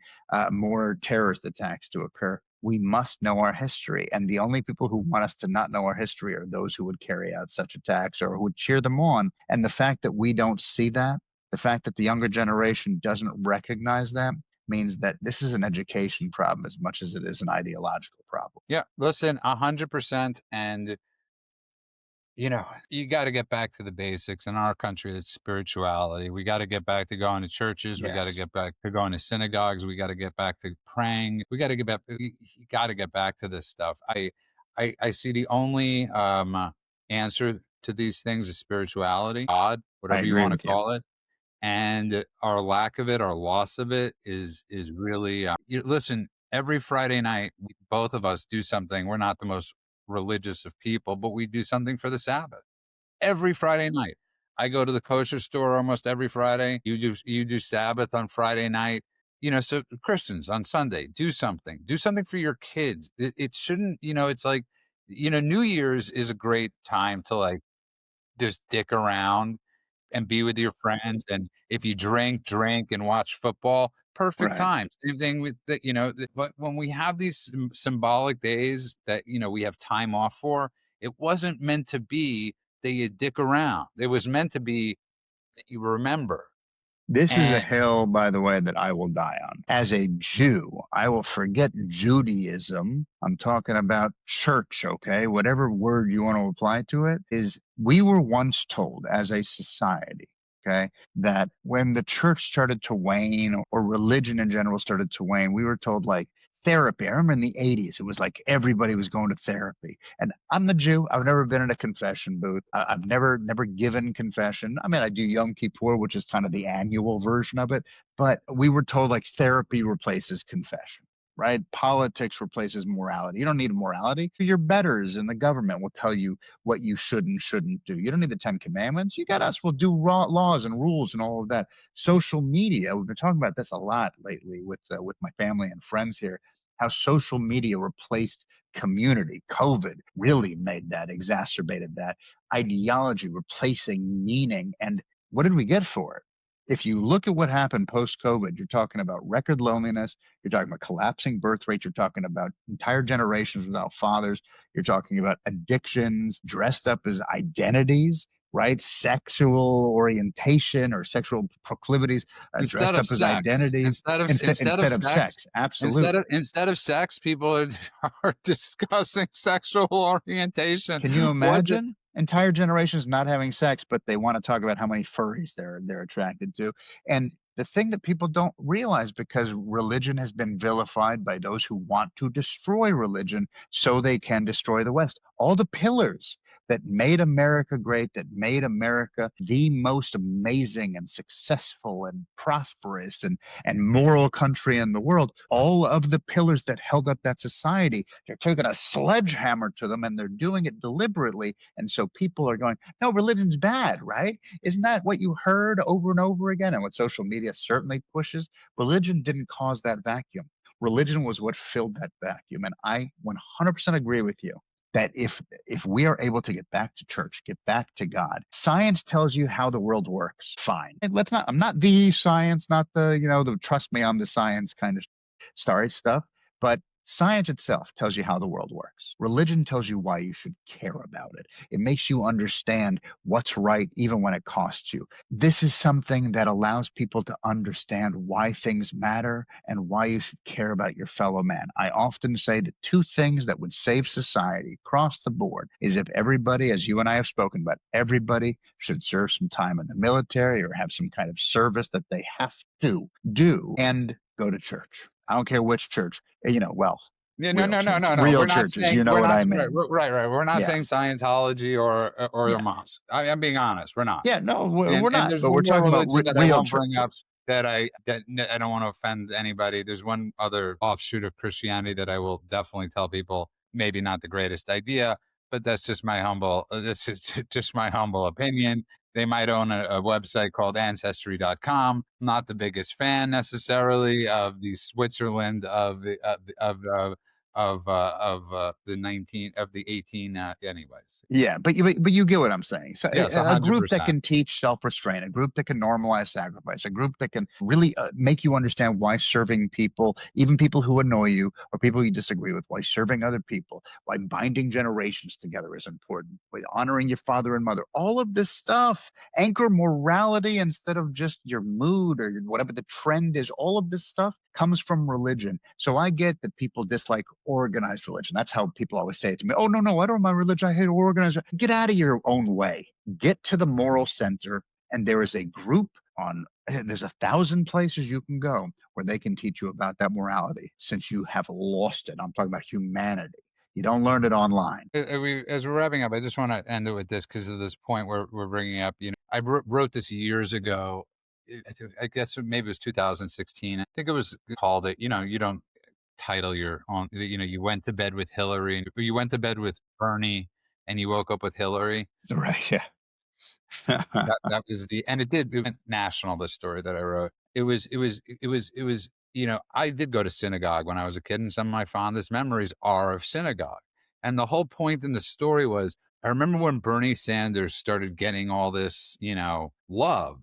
Speaker 2: more terrorist attacks to occur, we must know our history. And the only people who want us to not know our history are those who would carry out such attacks or who would cheer them on. And the fact that we don't see that, the fact that the younger generation doesn't recognize that, means that this is an education problem as much as it is an ideological problem.
Speaker 1: Yeah, listen, 100%. And you got to get back to the basics. In our country, it's spirituality. We got to get back to going to churches. We got to
Speaker 2: Yes,
Speaker 1: get back to going to synagogues. We got to get back to praying. We got to get back. You got to get back to this stuff. I see the only answer to these things is spirituality, God,
Speaker 2: I
Speaker 1: whatever you
Speaker 2: agree
Speaker 1: want to
Speaker 2: with you.
Speaker 1: call it. And our lack of it, our loss of it, is really. Listen, every Friday night, both of us do something. We're not the most religious of people, but we do something for the Sabbath every Friday night. I go to the kosher store almost every Friday. You do Sabbath on Friday night. So Christians on Sunday, do something. Do something for your kids. It shouldn't, it's like, New Year's is a great time to like just dick around and be with your friends. And if you drink and watch football, perfect
Speaker 2: Right.
Speaker 1: time. Same thing with but when we have these symbolic days that, we have time off for, it wasn't meant to be that you dick around. It was meant to be that you remember.
Speaker 2: This is a
Speaker 1: And
Speaker 2: hill, by the way, that I will die on. As a Jew, I will forget Judaism. I'm talking about church, okay? Whatever word you want to apply to it is we were once told as a society, okay, that when the church started to wane or religion in general started to wane, we were told like therapy. I remember in the 80s, it was like everybody was going to therapy. And I'm the Jew. I've never been in a confession booth. I've never given confession. I mean, I do Yom Kippur, which is kind of the annual version of it. But we were told like therapy replaces confession, right? Politics replaces morality. You don't need morality. Your betters in the government will tell you what you should and shouldn't do. You don't need the 10 Commandments. You got us. We'll do laws and rules and all of that. Social media. We've been talking about this a lot lately with my family and friends here. How social media replaced community. COVID really made that, exacerbated that ideology, replacing meaning. And what did we get for it? If you look at what happened post COVID, you're talking about record loneliness. You're talking about collapsing birth rates. You're talking about entire generations without fathers. You're talking about addictions dressed up as identities, right? Sexual orientation or sexual proclivities
Speaker 1: instead
Speaker 2: dressed
Speaker 1: of
Speaker 2: up as
Speaker 1: sex,
Speaker 2: identities instead of sex. Absolutely.
Speaker 1: instead of sex, people are discussing sexual orientation.
Speaker 2: Can you
Speaker 1: What the,
Speaker 2: imagine entire generations not having sex, but they want to talk about how many furries they're attracted to? And the thing that people don't realize, because religion has been vilified by those who want to destroy religion so they can destroy the West. All the pillars that made America great, that made America the most amazing and successful and prosperous and moral country in the world, all of the pillars that held up that society, they're taking a sledgehammer to them and they're doing it deliberately. And so people are going, no, religion's bad, right? Isn't that what you heard over and over again? And what social media certainly pushes? Religion didn't cause that vacuum. Religion was what filled that vacuum. And I 100% agree with you that if we are able to get back to church, get back to God, science tells you how the world works. Fine. And I'm not the science, not the trust me, I'm the science kind of stuff, but science itself tells you how the world works. Religion tells you why you should care about it. It makes you understand what's right, even when it costs you. This is something that allows people to understand why things matter and why you should care about your fellow man. I often say the two things that would save society across the board is if everybody, as you and I have spoken about, everybody should serve some time in the military or have some kind of service that they have to do and go to church. I don't care which church, well,
Speaker 1: Yeah, no,
Speaker 2: real
Speaker 1: no, no,
Speaker 2: church,
Speaker 1: no, no.
Speaker 2: real
Speaker 1: We're not
Speaker 2: churches.
Speaker 1: saying
Speaker 2: You know
Speaker 1: we're
Speaker 2: what
Speaker 1: not
Speaker 2: I
Speaker 1: right,
Speaker 2: mean?
Speaker 1: right. We're not
Speaker 2: Yeah.
Speaker 1: saying Scientology or the
Speaker 2: Yeah.
Speaker 1: mosque. I'm being honest. We're not.
Speaker 2: Yeah. No,
Speaker 1: And
Speaker 2: we're
Speaker 1: and
Speaker 2: not,
Speaker 1: there's
Speaker 2: but we're
Speaker 1: one more
Speaker 2: talking about
Speaker 1: religion that I
Speaker 2: real
Speaker 1: won't bring up
Speaker 2: churches.
Speaker 1: that I don't want to offend anybody. There's one other offshoot of Christianity that I will definitely tell people maybe not the greatest idea, but that's just my humble that's just my humble opinion. They might own a website called ancestry.com. Not the biggest fan necessarily of the Switzerland of the 19 of the 18 anyways.
Speaker 2: Yeah, but you get what I'm saying. So
Speaker 1: Yes,
Speaker 2: a group that
Speaker 1: 100%.
Speaker 2: can teach self-restraint, a group that can normalize sacrifice, a group that can really make you understand why serving people, even people who annoy you or people you disagree with, why serving other people, why binding generations together is important, why honoring your father and mother, all of this stuff, anchor morality instead of just your mood or whatever the trend is. All of this stuff comes from religion. So I get that people dislike organized religion. That's how people always say it to me. Oh, no, I don't want my religion. I hate organized. Get out of your own way. Get to the moral center. And there is a group there's 1,000 places you can go where they can teach you about that morality since you have lost it. I'm talking about humanity. You don't learn it online.
Speaker 1: As we're wrapping up, I just want to end it with this because of this point where we're bringing up. I wrote this years ago. I guess maybe it was 2016. I think it was called it. You don't title your own. You went to bed with Hillary, or you went to bed with Bernie, and you woke up with Hillary.
Speaker 2: Right. Yeah.
Speaker 1: That was it went national, the story that I wrote. It was, I did go to synagogue when I was a kid, and some of my fondest memories are of synagogue. And the whole point in the story was, I remember when Bernie Sanders started getting all this, love.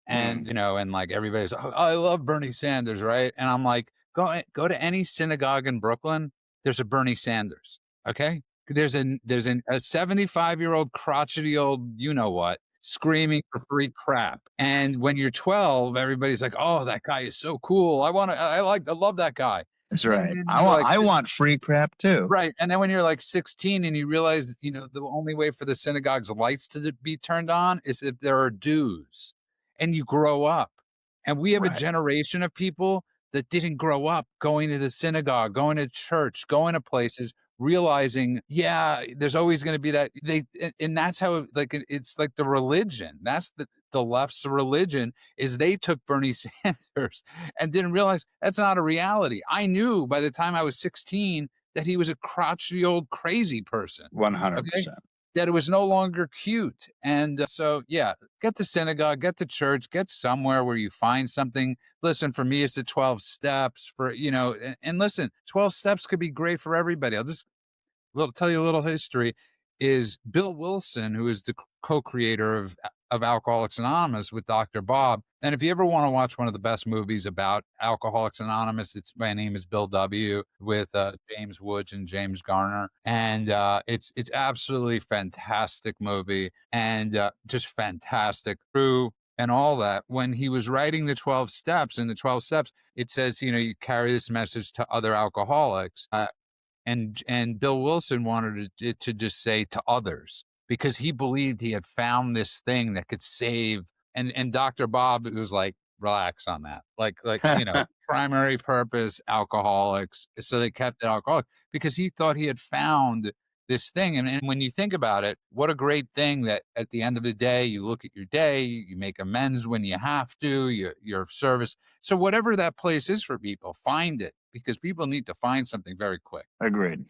Speaker 1: And, and like everybody's, oh, I love Bernie Sanders, right? And I'm like, go to any synagogue in Brooklyn, there's a Bernie Sanders. Okay. There's a 75-year-old crotchety old what screaming for free crap. And when you're 12, everybody's like, "Oh, that guy is so cool. I love that guy."
Speaker 2: That's
Speaker 1: And
Speaker 2: right.
Speaker 1: then
Speaker 2: I
Speaker 1: you're
Speaker 2: want
Speaker 1: like,
Speaker 2: I want free crap too.
Speaker 1: right. And then when you're like 16 and you realize, the only way for the synagogue's lights to be turned on is if there are dues, and you grow up. And we have a
Speaker 2: Right.
Speaker 1: generation of people that didn't grow up going to the synagogue, going to church, going to places, realizing, yeah, there's always going to be that and that's how it's like the religion. That's the left's religion is they took Bernie Sanders and didn't realize that's not a reality. I knew by the time I was 16 that he was a crotchety old crazy person. Okay.
Speaker 2: 100%.
Speaker 1: That it was no longer cute. And so, yeah, get to synagogue, get to church, get somewhere where you find something. Listen, for me, it's the 12 steps and listen, 12 steps could be great for everybody. I'll just tell you a little history. Is Bill Wilson, who is the co-creator of Alcoholics Anonymous with Dr. Bob. And if you ever want to watch one of the best movies about Alcoholics Anonymous, My Name is Bill W. with James Woods and James Garner. And it's absolutely fantastic movie and just fantastic crew and all that. When he was writing the 12 steps, it says, you carry this message to other alcoholics. And Bill Wilson wanted it to just say to others because he believed he had found this thing that could save. And Dr. Bob was like, relax on that. Primary purpose alcoholics. So they kept it alcoholic because he thought he had found this thing. And when you think about it, what a great thing that at the end of the day, you look at your day, you make amends when you have to, you're of service. So whatever that place is for people, find it because people need to find something very quick.
Speaker 2: Agreed.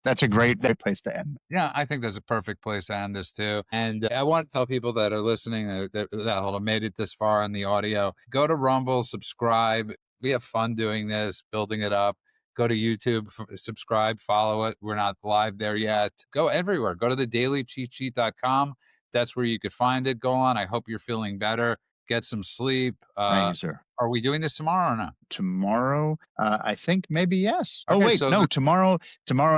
Speaker 2: That's a great place to end.
Speaker 1: Yeah, I think that's a perfect place to end this too. And I want to tell people that are listening that have made it this far on the audio, go to Rumble, subscribe. We have fun doing this, building it up. Go to YouTube, subscribe, follow it. We're not live there yet. Go everywhere. Go to thedailycheatsheet.com. That's where you could find it. Go on. I hope you're feeling better. Get some sleep.
Speaker 2: Thank you, sir.
Speaker 1: Are we doing this tomorrow or not?
Speaker 2: Tomorrow, I think maybe yes. Oh,
Speaker 1: Okay,
Speaker 2: wait,
Speaker 1: so
Speaker 2: no, tomorrow,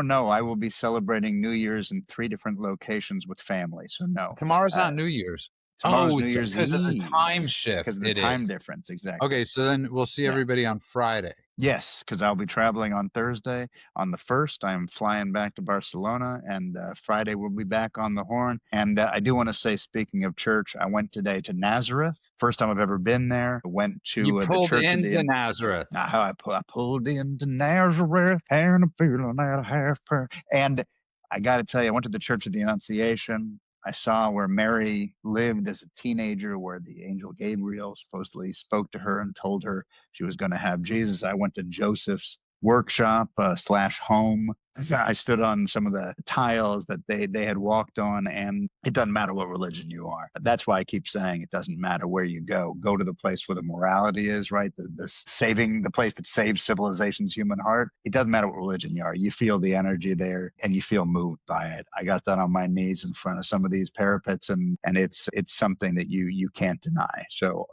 Speaker 2: no. I will be celebrating New Year's in 3 different locations with family. So no,
Speaker 1: tomorrow's
Speaker 2: uh,
Speaker 1: not New Year's.
Speaker 2: tomorrow's
Speaker 1: Oh,
Speaker 2: New
Speaker 1: it's
Speaker 2: Year's
Speaker 1: because of the
Speaker 2: Eve
Speaker 1: time
Speaker 2: because
Speaker 1: shift.
Speaker 2: of the
Speaker 1: It is.
Speaker 2: time difference. Exactly.
Speaker 1: Okay, so then we'll see
Speaker 2: Yeah.
Speaker 1: everybody on Friday.
Speaker 2: Yes, because I'll be traveling on Thursday. On the 1st, I'm flying back to Barcelona, and Friday we'll be back on the Horn. And I do want to say, speaking of church, I went today to Nazareth. First time I've ever been there. I went
Speaker 1: You
Speaker 2: to the
Speaker 1: pulled
Speaker 2: Church of
Speaker 1: into
Speaker 2: the
Speaker 1: Nazareth.
Speaker 2: I pulled into Nazareth, and I'm feeling at a half prayer. And I got to tell you, I went to the Church of the Annunciation. I saw where Mary lived as a teenager, where the angel Gabriel supposedly spoke to her and told her she was going to have Jesus. I went to Joseph's workshop slash home. I stood on some of the tiles that they had walked on, and it doesn't matter what religion you are. That's why I keep saying it doesn't matter where you go. Go to the place where the morality is, right? The place that saves civilization's human heart. It doesn't matter what religion you are. You feel the energy there, and you feel moved by it. I got that on my knees in front of some of these parapets, and it's something that you can't deny. So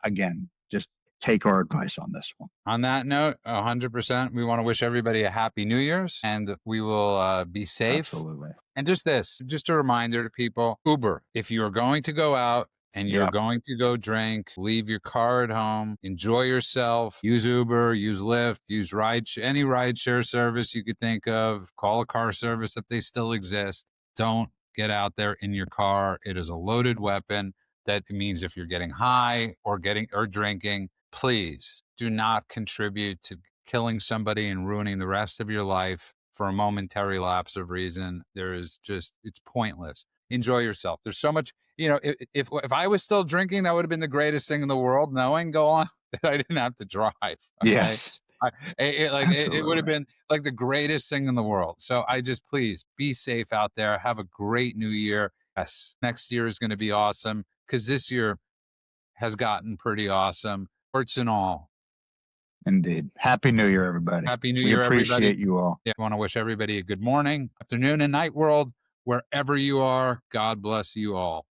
Speaker 2: again, just take our advice on this one.
Speaker 1: On that note, 100%, we want to wish everybody a happy New Year's, and we will be safe.
Speaker 2: Absolutely.
Speaker 1: And just a reminder to people, Uber, if you are going to go out and you're going to go drink, leave your car at home, enjoy yourself, use Uber, use Lyft, use any rideshare service you could think of, call a car service if they still exist. Don't get out there in your car. It is a loaded weapon. That means if you're getting high or drinking, please do not contribute to killing somebody and ruining the rest of your life for a momentary lapse of reason. It's pointless. Enjoy yourself. There's so much, if I was still drinking, that would have been the greatest thing in the world, knowing, go on, that I didn't have to drive. Okay?
Speaker 2: Yes.
Speaker 1: It would have been like the greatest thing in the world. So please be safe out there. Have a great new year. Yes, next year is going to be awesome, because this year has gotten pretty awesome, warts and all.
Speaker 2: Indeed. Happy New Year, everybody.
Speaker 1: Happy New Year, everybody.
Speaker 2: We appreciate you all.
Speaker 1: I want to wish everybody a good morning, afternoon, and night, world, wherever you are. God bless you all.